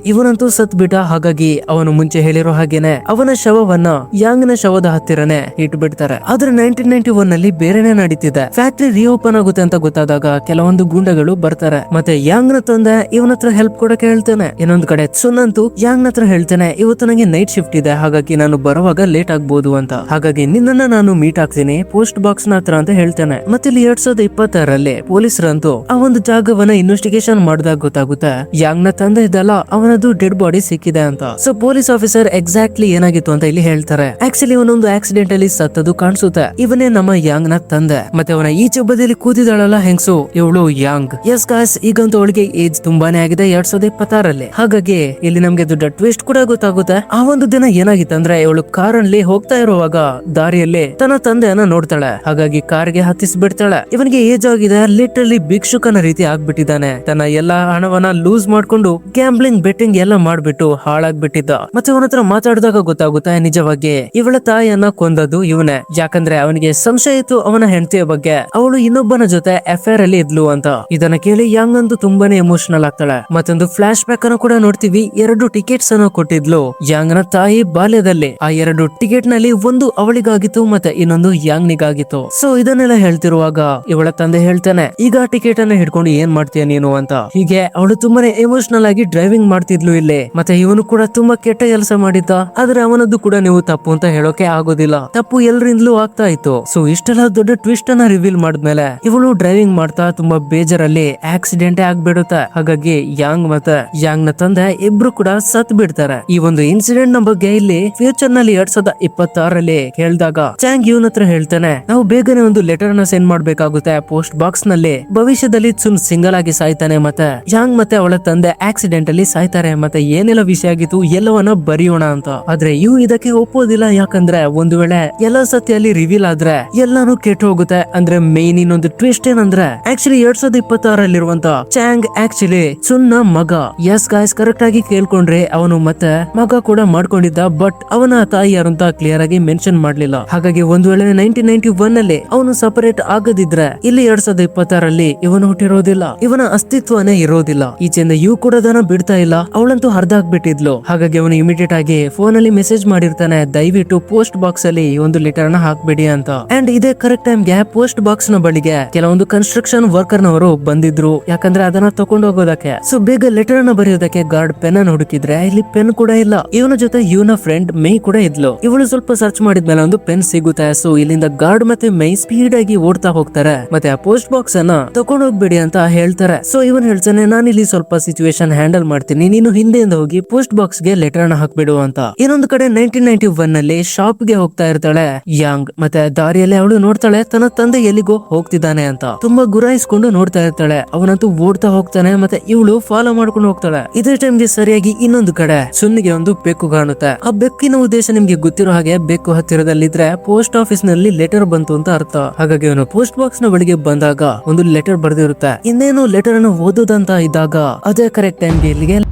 ಇವನಂತೂ ಸತ್ ಬಿಟ್ಟ. ಹಾಗಾಗಿ ಅವನು ಮುಂಚೆ ಹೇಳಿರೋ ಹಾಗೇನೆ ಅವನ ಶವವನ್ನ ಯಾಂಗ್ ನ ಶವದ ಹತ್ತಿರನೇ ಇಟ್ಬಿಡ್ತಾರೆ. ಆದ್ರೆ 1991 ನಲ್ಲಿ ಬೇರೆನೆ ನಡೀತಿದೆ. ಫ್ಯಾಕ್ಟ್ರಿ ರಿಓಪನ್ ಆಗುತ್ತೆ ಅಂತ ಗೊತ್ತಾದಾಗ ಕೆಲವೊಂದು ಗುಂಡಗಳು ಬರ್ತಾರೆ. ಮತ್ತೆ ಯಾಂಗ್ ನ ತಂದೆ ಇವನ ಹತ್ರ ಹೆಲ್ಪ್ ಕೊಡಕ್ಕೆ ಹೇಳ್ತಾನೆ. ಇನ್ನೊಂದು ಕಡೆ ಸುನ್ ಅಂತೂ ಯಾಂಗ್ ನ ಹತ್ರ ಹೇಳ್ತಾನೆ, ಇವತ್ತು ನಂಗೆ ನೈಟ್ ಶಿಫ್ಟ್ ಇದೆ, ಹಾಗಾಗಿ ನಾನು ಬರುವಾಗ ಲೇಟ್ ಆಗ್ಬೋದು ಅಂತ. ಹಾಗಾಗಿ ನಿನ್ನನ್ನ ನಾನು ಮೀಟ್ ಆಗ್ತೀನಿ ಪೋಸ್ಟ್ ಬಾಕ್ಸ್ ನ ಹತ್ರ ಅಂತ ಹೇಳ್ತಾನೆ. ಮತ್ತೆ ಇಲ್ಲಿ 2026ರಲ್ಲಿ ಪೊಲೀಸರಂತೂ ಆ ಒಂದು ಜಾಗವನ್ನ ಇನ್ವೆಸ್ಟಿಗೇಷನ್ ಮಾಡಿದಾಗ ಗೊತ್ತಾಗುತ್ತೆ ಯಾಂಗ್ ನ ತಂದೆ ಇದ್ದಲ್ಲ ಅವನದು ಡೆಡ್ ಬಾಡಿ ಸಿಕ್ಕಿದೆ ಅಂತ. ಸೊ ಪೊಲೀಸ್ ಆಫೀಸರ್ ಎಕ್ಸಾಕ್ಟ್ಲಿ ಏನಾಗಿತ್ತು ಅಂತ ಇಲ್ಲಿ ಹೇಳ್ತಾರೆ. ಆಕ್ಚುಲಿ ಇವನೊಂದು ಆಕ್ಸಿಡೆಂಟ್ ಅಲ್ಲಿ ಸತ್ತದು ಕಾಣಿಸುತ್ತೆ. ಇವನೇ ನಮ್ಮ ಯಾಂಗ್ ನ ತಂದೆ. ಮತ್ತೆ ಅವನ ಈಚೆ ಬದಿಯಲ್ಲಿ ಕೂತಿದಾಳಲ್ಲ ಹೆಂಗ್ಸು, ಇವಳು ಯಾಂಗ್. ಎಸ್ ಗಾಯ್ಸ್, ಈಗಂತೂ ಅವಳಿಗೆ ಏಜ್ ತುಂಬಾನೇ ಆಗಿದೆ 2026ರಲ್ಲಿ. ಹಾಗಾಗಿ ಇಲ್ಲಿ ನಮ್ಗೆ ದೊಡ್ಡ ಟ್ವಿಸ್ಟ್ ಕೂಡ ಗೊತ್ತಾಗುತ್ತೆ. ಆ ಒಂದು ದಿನ ಏನಾಗಿತ್ತಂದ್ರೆ ಇವಳು ಕಾರಲ್ಲಿ ಹೋಗ್ತಾ ಇರುವಾಗ ದಾರಿಯಲ್ಲಿ ತನ್ನ ತಂದೆಯನ್ನ ನೋಡ್ತಾಳೆ. ಹಾಗಾಗಿ ಕಾರ್ಗೆ ಹತ್ತಿಸ್ಬಿಡ್ತಾಳೆ. ಇವನಿಗೆ ಏಜ್ ಆಗಿದೆ, ಲಿಟ್ರಲಿ ಭಿಕ್ಷುಕನ ರೀತಿ ಆಗ್ಬಿಟ್ಟಿದ್ದಾನೆ. ತನ್ನ ಎಲ್ಲಾ ಹಣವನ್ನ ಲೂಸ್ ಮಾಡ್ಕೊಂಡು ಗ್ಯಾಂಬ್ಲಿಂಗ್ ಬೆಟ್ಟಿಂಗ್ ಎಲ್ಲ ಮಾಡ್ಬಿಟ್ಟು ಹಾಳಾಗ್ಬಿಟ್ಟಿದ್ದ. ಮತ್ತೆ ಅವನ ಹತ್ರ ಮಾತಾಡಿದಾಗ ಗೊತ್ತಾಗುತ್ತೆ ನಿಜವಾಗಿ ಇವಳ ತಾಯಿಯನ್ನ ಕೊಂದದ್ದು ಇವನೇ. ಯಾಕಂದ್ರೆ ಅವನಿಗೆ ಸಂಶಯ ಇತ್ತು ಅವನ ಹೆಂಡತಿಯ ಬಗ್ಗೆ, ಅವಳು ಇನ್ನೊಬ್ಬನ ಜೊತೆ ಅಫೇರ್ ಅಲ್ಲಿ ಇದ್ಲು ಅಂತ. ಇದನ್ನ ಕೇಳಿ ಯಾಂಗ್ ಅಂತೂ ತುಂಬಾನೇ ಎಮೋಷನಲ್ ಆಗ್ತಾಳೆ. ಮತ್ತೊಂದು ಫ್ಲಾಶ್ ಬ್ಯಾಕ್ ಅನ್ನು ಕೂಡ ನೋಡ್ತೀವಿ. 2 ಟಿಕೆಟ್ಸ್ ಅನ್ನು ಕೊಟ್ಟಿದ್ಲು ಯಾಂಗ್ ನ ತಾಯಿ ಬಾಲ್ಯದಲ್ಲಿ. ಆ 2 ಟಿಕೆಟ್ ನಲ್ಲಿ ಒಂದು ಅವಳಿಗಾಗಿತ್ತು ಮತ್ತೆ ಇನ್ನೊಂದು ಯಾಂಗ್ ನಿಗಾಗಿತ್ತು. ಸೊ ಇದನ್ನೆಲ್ಲ ಹೇಳ್ತಿರುವಾಗ ಇವಳ ತಂದೆ ಹೇಳ್ತಾನೆ, ಈಗ ಟಿಕೆಟ್ ಅನ್ನ ಹಿಡ್ಕೊಂಡು ಏನ್ ಮಾಡ್ತೀಯ ನೀನು ಅಂತ. ಹೀಗೆ ಅವಳು ತುಂಬಾನೇ ಎಮೋಷನಲ್ ಆಗಿ ಡ್ರೈವಿಂಗ್ ಮಾಡ್ತಿದ್ಲು ಇಲ್ಲಿ. ಮತ್ತೆ ಇವನು ಕೂಡ ತುಂಬಾ ಕೆಟ್ಟ ಕೆಲಸ ಮಾಡಿದ್ದ. ಆದ್ರೆ ಅವನದ್ದು ಕೂಡ ನೀವು ತಪ್ಪು ಅಂತ ಹೇಳೋಕೆ ಆಗೋದಿಲ್ಲ, ತಪ್ಪು ಎಲ್ಲರಿಂದಲೂ ಆಗ್ತಾ ಇತ್ತು. ಸೊ ಇಷ್ಟೆಲ್ಲ ದೊಡ್ಡ ಟ್ವಿಸ್ಟ್ ಅನ್ನ ರಿವೀಲ್ ಮಾಡಿದ್ಮೇಲೆ ಇವಳು ಡ್ರೈವಿಂಗ್ ಮಾಡ್ತಾ ತುಂಬಾ ಬೇಜಾರಲ್ಲಿ ಆಕ್ಸಿಡೆಂಟ್ ಆಗ್ಬಿಡುತ್ತೆ. ಹಾಗಾಗಿ ಯಾಂಗ್ ಮತ್ತೆ ಯಾಂಗ್ ನ ತಂದೆ ಇಬ್ರು ಕೂಡ ಸತ್ ಬಿಡ್ತಾರೆ. ಈ ಒಂದು ಇನ್ಸಿಡೆಂಟ್ ನ ಬಗ್ಗೆ ಇಲ್ಲಿ ಫ್ಯೂಚರ್ ನಲ್ಲಿ 2026ರಲ್ಲಿ ಕೇಳಿದಾಗ ಚಾಂಗ್ ಇವನ್ ಹತ್ರ ಹೇಳ್ತಾನೆ, ನಾವು ಬೇಗನೆ ಒಂದು ಲೆಟರ್ ನ ಸೆಂಡ್ ಮಾಡ್ಬೇಕಾಗುತ್ತೆ ಪೋಸ್ಟ್ ಬಾಕ್ಸ್ ನಲ್ಲಿ. ಭವಿಷ್ಯದಲ್ಲಿ ಸುನ್ ಸಿಂಗಲ್ ಆಗಿ ಸಾಯ್ತಾನೆ ಮತ್ತೆ ಯಾಂಗ್ ಮತ್ತೆ ಅವಳ ತಂದೆ ಆಕ್ಸಿಡೆಂಟ್ ಅಲ್ಲಿ ಸಾಯ್ತಾರೆ. ಮತ್ತೆ ಏನೆಲ್ಲ ವಿಷಯ ಆಗಿತ್ತು ಎಲ್ಲವನ್ನ ಬರೆಯೋಣ ಅಂತ. ಆದ್ರೆ ಇವು ಇದಕ್ಕೆ ಒಪ್ಪೋದಿಲ್ಲ. ಯಾಕಂದ್ರೆ ಒಂದು ವೇಳೆ ಎಲ್ಲ ಸತ್ಯ ಅಲ್ಲಿ ರಿವೀಲ್ ಆದ್ರೆ ಎಲ್ಲಾನು ಕೆಟ್ಟು ಹೋಗುತ್ತೆ. ಅಂದ್ರೆ ಮೇನ್ ಇನ್ನೊಂದು ಟ್ವಿಸ್ಟ್ ಏನಂದ್ರೆ ಆಕ್ಚುಲಿ 2026ರಲ್ಲಿರುವಂತ ಚಾಂಗ್ ಆಕ್ಚುಲಿ ಸುನ್ನ ಮಗ. ಎಸ್ ಗಾಯ್ಸ್, ಕರೆಕ್ಟ್ ಆಗಿ ಕೇಳ್ಕೊಂಡ್ರೆ ಅವನು ಮತ್ತೆ ಮಗ ಕೂಡ ಮಾಡ್ಕೊಂಡಿದ್ದ. ಬಟ್ ಅವನ ತಾಯಿ ಯಾರು ಅಂತ ಕ್ಲಿಯರ್ ಆಗಿ ಮೆನ್ಷನ್ ಮಾಡ್ಲಿಲ್ಲ. ಹಾಗಾಗಿ ಒಂದು ವೇಳೆ 1991 ಅಲ್ಲಿ ಅವನು ಸಪರೇಟ್ ಆಗದಿದ್ರೆ ಇಲ್ಲಿ 2026ರಲ್ಲಿ ಇವನು ಹುಟ್ಟಿರೋದಿಲ್ಲ, ಇವನ ಅಸ್ತಿತ್ವನೇ ಇರೋದಿಲ್ಲ. ಈಚೆಯಿಂದ ಇವು ಕೂಡ ದನ ಬಿಡ್ತಾ ಇಲ್ಲ. ಅವಳಂತೂ ಹರ್ದಾಗ್ಬಿಟ್ಟಿದ್ಲು. ಹಾಗಾಗಿ ಅವನು ಇಮಿಡಿಯೇಟ್ ಆಗಿ ಫೋನ್ ಅಲ್ಲಿ ಮೆಸೇಜ್ ಮಾಡಿರ್ತಾನೆ, ದಯವಿಟ್ಟು ಪೋಸ್ಟ್ ಬಾಕ್ಸ್ ಅಲ್ಲಿ ಈ ಒಂದು ಲೆಟರ್ ನ ಹಾಕ್ಬೇಡಿ ಅಂತ. ಅಂಡ್ ಇದೇ ಕರೆಕ್ಟ್ ಟೈಮ್ ಗೆ ಪೋಸ್ಟ್ ಬಾಕ್ಸ್ ನ ಬಳಿಗೆ ಕೆಲವೊಂದು ಕನ್ಸ್ಟ್ರಕ್ಷನ್ ವರ್ಕರ್ ನವರು ಬಂದಿದ್ರು. ಯಾಕಂದ್ರೆ ಅದನ್ನ ತಗೊಂಡು ಹೋಗೋದಕ್ಕೆ. ಸೊ ಬೇಗ ಲೆಟರ್ ನ ಬರೆಯೋದಕ್ಕೆ ಗಾರ್ಡ್ ಪೆನ್ ಅನ್ನು ಹುಡುಕಿದ್ರೆ ಇಲ್ಲಿ ಪೆನ್ ಕೂಡ ಇಲ್ಲ. ಇವನ ಜೊತೆ ಇವನ ಫ್ರೆಂಡ್ ಮೇ ಕೂಡ ಇದ್ಲು. ಇವಳು ಸ್ವಲ್ಪ ಸರ್ಚ್ ಮಾಡಿದ್ಮೇಲೆ ಒಂದು ಪೆನ್ ಸಿಗುತ್ತೆ. ಸೊ ಇಲ್ಲಿಂದ ಗಾರ್ಡ್ ಮತ್ತೆ ಮೈ ಸ್ಪೀಡ್ ಆಗಿ ಓಡ್ತಾ ಹೋಗ್ತಾರೆ. ಮತ್ತೆ ಆ ಪೋಸ್ಟ್ ಬಾಕ್ಸ್ ಅನ್ನ ತಗೊಂಡ್ ಹೋಗ್ಬೇಡಿ ಅಂತ ಹೇಳ್ತಾರೆ. ಸೊ ಇವನ್ ಹೇಳ್ತಾನೆ, ನಾನು ಇಲ್ಲಿ ಸ್ವಲ್ಪ ಸಿಚುವೇಶನ್ ಹ್ಯಾಂಡಲ್ ಮಾಡ್ತೀನಿ, ನೀನು ಹಿಂದೆಯಿಂದ ಹೋಗಿ ಪೋಸ್ಟ್ ಬಾಕ್ಸ್ ಗೆ ಲೆಟರ್ ನ ಹಾಕ್ಬಿಡು ಅಂತ. ಇನ್ನೊಂದು ಕಡೆ 1991 ನಲ್ಲಿ ಶಾಪ್ ಗೆ ಹೋಗ್ತಾ ಇರ್ತಾಳೆ ಯಾಂಗ್. ಮತ್ತೆ ದಾರಿಯಲ್ಲಿ ಅವಳು ನೋಡ್ತಾಳೆ ತನ್ನ ತಂದೆ ಎಲ್ಲಿಗೋ ಎಲ್ಲಿಗೋ ಹೋಗ್ತಿದ್ದಾನೆ ಅಂತ ತುಂಬಾ ಗುರಾಯಿಸ್ಕೊಂಡು ನೋಡ್ತಾ ಇರ್ತಾಳೆ. ಅವನಂತೂ ಓಡ್ತಾ ಹೋಗ್ತಾನೆ ಮತ್ತೆ ಇವಳು ಫಾಲೋ ಮಾಡ್ಕೊಂಡು ಹೋಗ್ತಾಳೆ. ಇದೇ ಟೈಮ್ಗೆ ಸರಿಯಾಗಿ ಇನ್ನೊಂದು ಕಡೆ ಸುನ್ನಿಗೆ ಒಂದು ಬೆಕ್ಕು ಕಾಣುತ್ತೆ. ಆ ಬೆಕ್ಕಿನ ಉದ್ದೇಶ ನಿಮ್ಗೆ ಗೊತ್ತಿರೋ ಹಾಗೆ ಬೆಕ್ಕು ಹತ್ತಿರದಲ್ಲಿದ್ರೆ ಪೋಸ್ಟ್ ಆಫೀಸ್ ನಲ್ಲಿ ಲೆಟರ್ ಬಂತು ಅಂತ ಅರ್ಥ. ಹಾಗಾಗಿ ಅವನು ಪೋಸ್ಟ್ ಬಾಕ್ಸ್ ನ ಬಳಿಗೆ ಬಂದಾಗ ಒಂದು ಲೆಟರ್ ಬರ್ದಿರುತ್ತೆ. ಇನ್ನೇನು ಲೆಟರ್ ಅನ್ನು ಓದೋದಂತ ಇದ್ದಾಗ ಅದೇ ಕರೆಕ್ಟ್ ಟೈಮ್ಗೆ ಇಲ್ಲಿಗೆ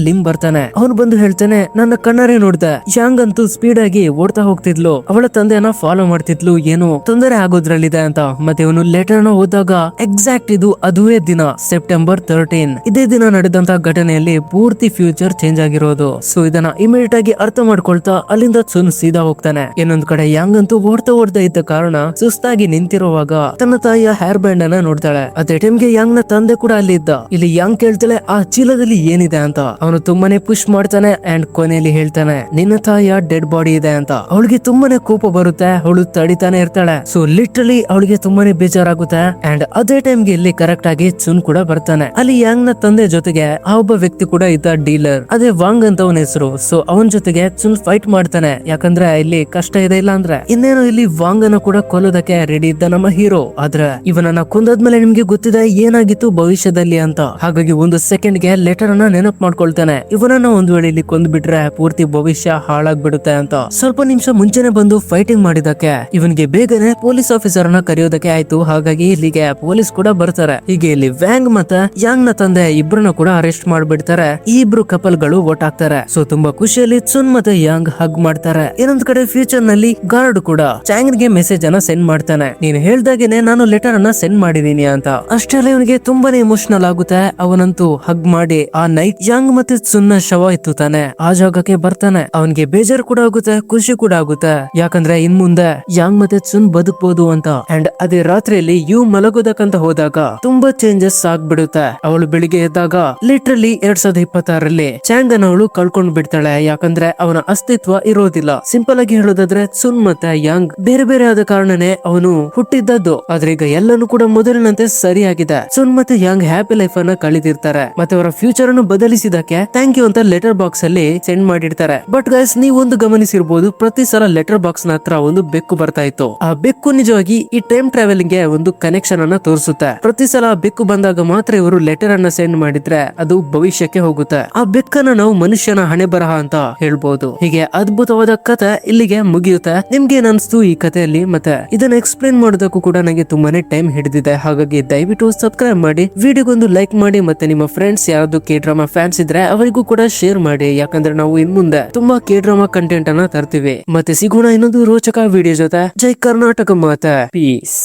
ಲಿಮ್ ಬರ್ತಾನೆ. ಅವನು ಬಂದು ಹೇಳ್ತಾನೆ, ನನ್ನ ಕಣ್ಣಾರೆ ನೋಡ್ದೆ ಯಾಂಗ್ ಅಂತೂ ಸ್ಪೀಡ್ ಆಗಿ ಓಡ್ತಾ ಹೋಗ್ತಿದ್ಲು, ಅವಳ ತಂದೆಯನ್ನ ಫಾಲೋ ಮಾಡ್ತಿದ್ಲು, ಏನು ತೊಂದರೆ ಆಗೋದ್ರಲ್ಲಿದೆ ಅಂತ. ಮತ್ತೆ ಇವನು ಲೆಟರ್ ನ ಓದಾಗ ಎಕ್ಸಾಕ್ಟ್ ಅದುವೇ ದಿನ ಸೆಪ್ಟೆಂಬರ್ 13. ಇದೇ ದಿನ ನಡೆದಂತ ಘಟನೆಯಲ್ಲಿ ಪೂರ್ತಿ ಫ್ಯೂಚರ್ ಚೇಂಜ್ ಆಗಿರೋದು. ಸೊ ಇದನ್ನ ಇಮಿಡಿಯೇಟ್ ಆಗಿ ಅರ್ಥ ಮಾಡ್ಕೊಳ್ತಾ ಅಲ್ಲಿಂದ ಸುನ್ ಸೀದಾ ಹೋಗ್ತಾನೆ. ಇನ್ನೊಂದ್ ಕಡೆ ಯಾಂಗ್ ಅಂತೂ ಓಡ್ತಾ ಇದ್ದ ಕಾರಣ ಸುಸ್ತಾಗಿ ನಿಂತಿರುವಾಗ ತನ್ನ ತಾಯಿಯ ಹೇರ್ ಬ್ಯಾಂಡ್ ಅನ್ನ ನೋಡ್ತಾಳೆ. ಅದೇ ಟೈಮ್ಗೆ ಯಾಂಗ್ ನ ತಂದೆ ಕೂಡ ಅಲ್ಲಿ ಇದ್ದ. ಇಲ್ಲಿ ಯಾಂಗ್ ಕೇಳ್ತಾಳೆ ಆ ಚೀಲದಲ್ಲಿ ಏನಿದೆ ಅಂತ. ಅವನು ತುಂಬಾನೇ ಪುಷ್ ಮಾಡ್ತಾನೆ ಅಂಡ್ ಕೊನೆಯಲ್ಲಿ ಹೇಳ್ತಾನೆ, ನಿನ್ನ ತಾಯಿಯ ಡೆಡ್ ಬಾಡಿ ಇದೆ ಅಂತ. ಅವಳಿಗೆ ತುಂಬಾನೇ ಕೋಪ ಬರುತ್ತೆ, ಅವಳು ತಡಿತಾನೆ ಇರ್ತಾಳೆ. ಸೊ ಲಿಟ್ರಲಿ ಅವಳಿಗೆ ತುಂಬಾನೇ ಬೇಜಾರಾಗುತ್ತೆ. ಅಂಡ್ ಅದೇ ಟೈಮ್ಗೆ ಇಲ್ಲಿ ಕರೆಕ್ಟ್ ಆಗಿ ಚುನ್ ಕೂಡ ಬರ್ತಾನೆ. ಅಲ್ಲಿ ಯಾಂಗ್ ನ ತಂದೆ ಜೊತೆಗೆ ಆ ಒಬ್ಬ ವ್ಯಕ್ತಿ ಕೂಡ ಇದ್ದ, ಡೀಲರ್, ಅದೇ ವಾಂಗ್ ಅಂತ ಅವನ ಹೆಸರು. ಸೊ ಅವನ ಜೊತೆಗೆ ಚುನ್ ಫೈಟ್ ಮಾಡ್ತಾನೆ. ಯಾಕಂದ್ರೆ ಇಲ್ಲಿ ಕಷ್ಟ ಇದೆ, ಇಲ್ಲ ಅಂದ್ರೆ ಇನ್ನೇನು ಇಲ್ಲಿ ವಾಂಗ್ ಅನ್ನು ಕೂಡ ಕೊಲ್ಲೋದಕ್ಕೆ ರೆಡಿ ಇದ್ದ ನಮ್ಮ ಹೀರೋ. ಆದ್ರೆ ಇವನನ್ನ ಕೊಂದಾದ್ಮೇಲೆ ನಿಮ್ಗೆ ಗೊತ್ತಿದೆ ಏನಾಗಿತ್ತು ಭವಿಷ್ಯದಲ್ಲಿ ಅಂತ. ಹಾಗಾಗಿ ಒಂದು ಸೆಕೆಂಡ್ ಗೆ ಲೆಟರ್ ಅನ್ನ ನೆನಪು ಮಾಡ್ಕೊಳ್ತಾನೆ. ಇವನನ್ನ ಒಂದು ವೇಳೆ ಇಲ್ಲಿ ಕೊಂದ್ಬಿಟ್ರೆ ಪೂರ್ತಿ ಭವಿಷ್ಯ ಹಾಳಾಗ್ಬಿಡುತ್ತೆ ಅಂತ. ಸ್ವಲ್ಪ ನಿಮಿಷ ಮುಂಚೆನೆ ಬಂದು ಫೈಟಿಂಗ್ ಮಾಡಿದಕ್ಕೆ ಇವನ್ಗೆ ಬೇಗನೆ ಪೊಲೀಸ್ ಆಫೀಸರ್ ನ ಕರೆಯೋದಕ್ಕೆ ಆಯ್ತು. ಹಾಗಾಗಿ ಇಲ್ಲಿಗೆ ಪೊಲೀಸ್ ಕೂಡ ಬರ್ತಾರೆ. ಹೀಗೆ ಇಲ್ಲಿ ವ್ಯಾಂಗ್ ಮತ್ತೆ ಯಾಂಗ್ ನ ತಂದೆ ಇಬ್ರನ್ನ ಕೂಡ ಅರೆಸ್ಟ್ ಮಾಡ್ಬಿಡ್ತಾರೆ. ಈ ಇಬ್ರು ಕಪಲ್ ಗಳು ಒಟ್ಟಾಗ್ತಾರೆ. ಸೊ ತುಂಬಾ ಖುಷಿಯಲ್ಲಿ ಸುನ್ ಮತ್ತೆ ಯಾಂಗ್ ಹಗ್ ಮಾಡ್ತಾರೆ. ಇನ್ನೊಂದ್ ಕಡೆ ಫ್ಯೂಚರ್ ನಲ್ಲಿ ಗಾರ್ಡ್ ಕೂಡ ಚಾಂಗ್ ಗೆ ಮೆಸೇಜ್ ಅನ್ನ ಸೆಂಡ್ ಮಾಡ್ತಾನೆ. ನೀನು ಹೇಳ್ದಾಗೇನೆ ನಾನು ಲೆಟರ್ ಅನ್ನ ಸೆಂಡ್ ಮಾಡಿದೀನಿ ಅಂತ. ಅಷ್ಟರಲ್ಲಿ ಇವನಿಗೆ ತುಂಬಾನೇ ಇಮೋಷನಲ್ ಆಗುತ್ತೆ. ಅವನಂತೂ ಹಗ್ ಮಾಡಿ ಆ ನೈಟ್ ಯಾಂಗ್ ಮತ್ತೆ ಸುನ್ನ ಶವ ಎತ್ತುತ್ತಾನೆ. ಆ ಜಾಗಕ್ಕೆ ಬರ್ತಾನೆ. ಅವನ್ಗೆ ಬೇಜಾರು ಕೂಡ ಆಗುತ್ತೆ, ಖುಷಿ ಕೂಡ ಆಗುತ್ತೆ. ಯಾಕಂದ್ರೆ ಇನ್ ಮುಂದೆ ಯಾಂಗ್ ಮತ್ತೆ ಸುನ್ ಬದುಕಬಹುದು ಅಂತ. ಅಂಡ್ ಅದೇ ರಾತ್ರಿಯಲ್ಲಿ ಯು ಮಲಗೋದಕ್ಕಂತ ಹೋದಾಗ ತುಂಬಾ ಚೇಂಜಸ್ ಆಗ್ಬಿಡುತ್ತೆ. ಅವಳು ಬೆಳಿಗ್ಗೆ ಎದ್ದಾಗ ಲಿಟ್ರಲಿ 2026ರಲ್ಲಿ ಚಾಂಗ್ ಅನ್ನ ಅವಳು ಕಳ್ಕೊಂಡ್ ಬಿಡ್ತಾಳೆ. ಯಾಕಂದ್ರೆ ಅವನ ಅಸ್ತಿತ್ವ ಇರೋದಿಲ್ಲ. ಸಿಂಪಲ್ ಆಗಿ ಹೇಳೋದಾದ್ರೆ ಸುನ್ ಮತ್ತೆ ಯಾಂಗ್ ಬೇರೆ ಬೇರೆ ಆದ ಕಾರಣನೇ ಅವನು ಹುಟ್ಟಿದ್ದದ್ದು. ಆದ್ರೆ ಈಗ ಎಲ್ಲಾನು ಕೂಡ ಮೊದಲಿನಂತೆ ಸರಿಯಾಗಿದೆ. ಸುನ್ ಮತ್ತೆ ಯಾಂಗ್ ಹ್ಯಾಪಿ ಲೈಫ್ ಅನ್ನ ಕಳೆದಿರ್ತಾರೆ. ಮತ್ತೆ ಅವರ ಫ್ಯೂಚರ್ ಅನ್ನು ಬದಲಿಸಿದಕ್ಕೆ ಥ್ಯಾಂಕ್ ಯು ಅಂತ ಲೆಟರ್ ಬಾಕ್ಸ್ ಅಲ್ಲಿ ಸೆಂಡ್ ಮಾಡಿರ್ತಾರೆ. ಬಟ್ ಗೈಸ್, ನೀವೊಂದು ಗಮನಿಸಿರ್ಬೋದು, ಪ್ರತಿ ಸಲ ಲೆಟರ್ ಬಾಕ್ಸ್ ನ ಹತ್ರ ಒಂದು ಬೆಕ್ಕು ಬರ್ತಾ ಇತ್ತು. ಆ ಬೆಕ್ಕು ನಿಜವಾಗಿ ಈ ಟೈಮ್ ಟ್ರಾವೆಲಿಂಗ್ ಗೆ ಒಂದು ಕನೆಕ್ಷನ್ ಅನ್ನ ತೋರಿಸುತ್ತೆ. ಪ್ರತಿ ಸಲ ಆ ಬೆಕ್ಕು ಬಂದಾಗ ಮಾತ್ರ ಇವರು ಲೆಟರ್ ಅನ್ನ ಸೆಂಡ್ ಮಾಡಿದ್ರೆ ಅದು ಭವಿಷ್ಯಕ್ಕೆ ಹೋಗುತ್ತೆ. ಆ ಬೆಕ್ಕನ್ನ ನಾವು ಮನುಷ್ಯನ ಹಣೆ ಬರಹ ಅಂತ ಹೇಳ್ಬಹುದು. ಹೀಗೆ ಅದ್ಭುತವಾದ ಕಥೆ ಇಲ್ಲಿಗೆ ಮುಗಿಯುತ್ತೆ. ನಿಮ್ಗೆ ಏನ್ ಅನ್ಸ್ತು ಈ ಕಥೆಯಲ್ಲಿ? ಮತ್ತೆ ಇದನ್ನ ಎಕ್ಸ್ಪ್ಲೇನ್ ಮಾಡೋದಕ್ಕೂ ಕೂಡ ನನಗೆ ತುಂಬಾನೇ ಟೈಮ್ ಹಿಡಿದಿದೆ. ಹಾಗಾಗಿ ದಯವಿಟ್ಟು ಸಬ್ಸ್ಕ್ರೈಬ್ ಮಾಡಿ, ವಿಡಿಯೋಗೊಂದು ಲೈಕ್ ಮಾಡಿ, ಮತ್ತೆ ನಿಮ್ಮ ಫ್ರೆಂಡ್ಸ್ ಯಾರಾದ್ರೂ ಕೆ ಡ್ರಾಮಾ ಫ್ಯಾನ್ಸ್ ಇದ್ರೆ ಅವರಿಗೂ ಕೂಡ ಶೇರ್ ಮಾಡಿ. ಯಾಕಂದ್ರೆ ನಾವು ಇನ್ ಮುಂದೆ ತುಂಬಾ ಕೆ ಡ್ರಾಮಾ ಕಂಟೆಂಟ್ ಅನ್ನ ತರ್ತೀವಿ. ಮತ್ತೆ ಸಿಗೋಣ ಇನ್ನೊಂದು ರೋಚಕ ವಿಡಿಯೋ ಜೊತೆ. ಜೈ ಕರ್ನಾಟಕ ಮಾತಾ, ಪೀಸ್.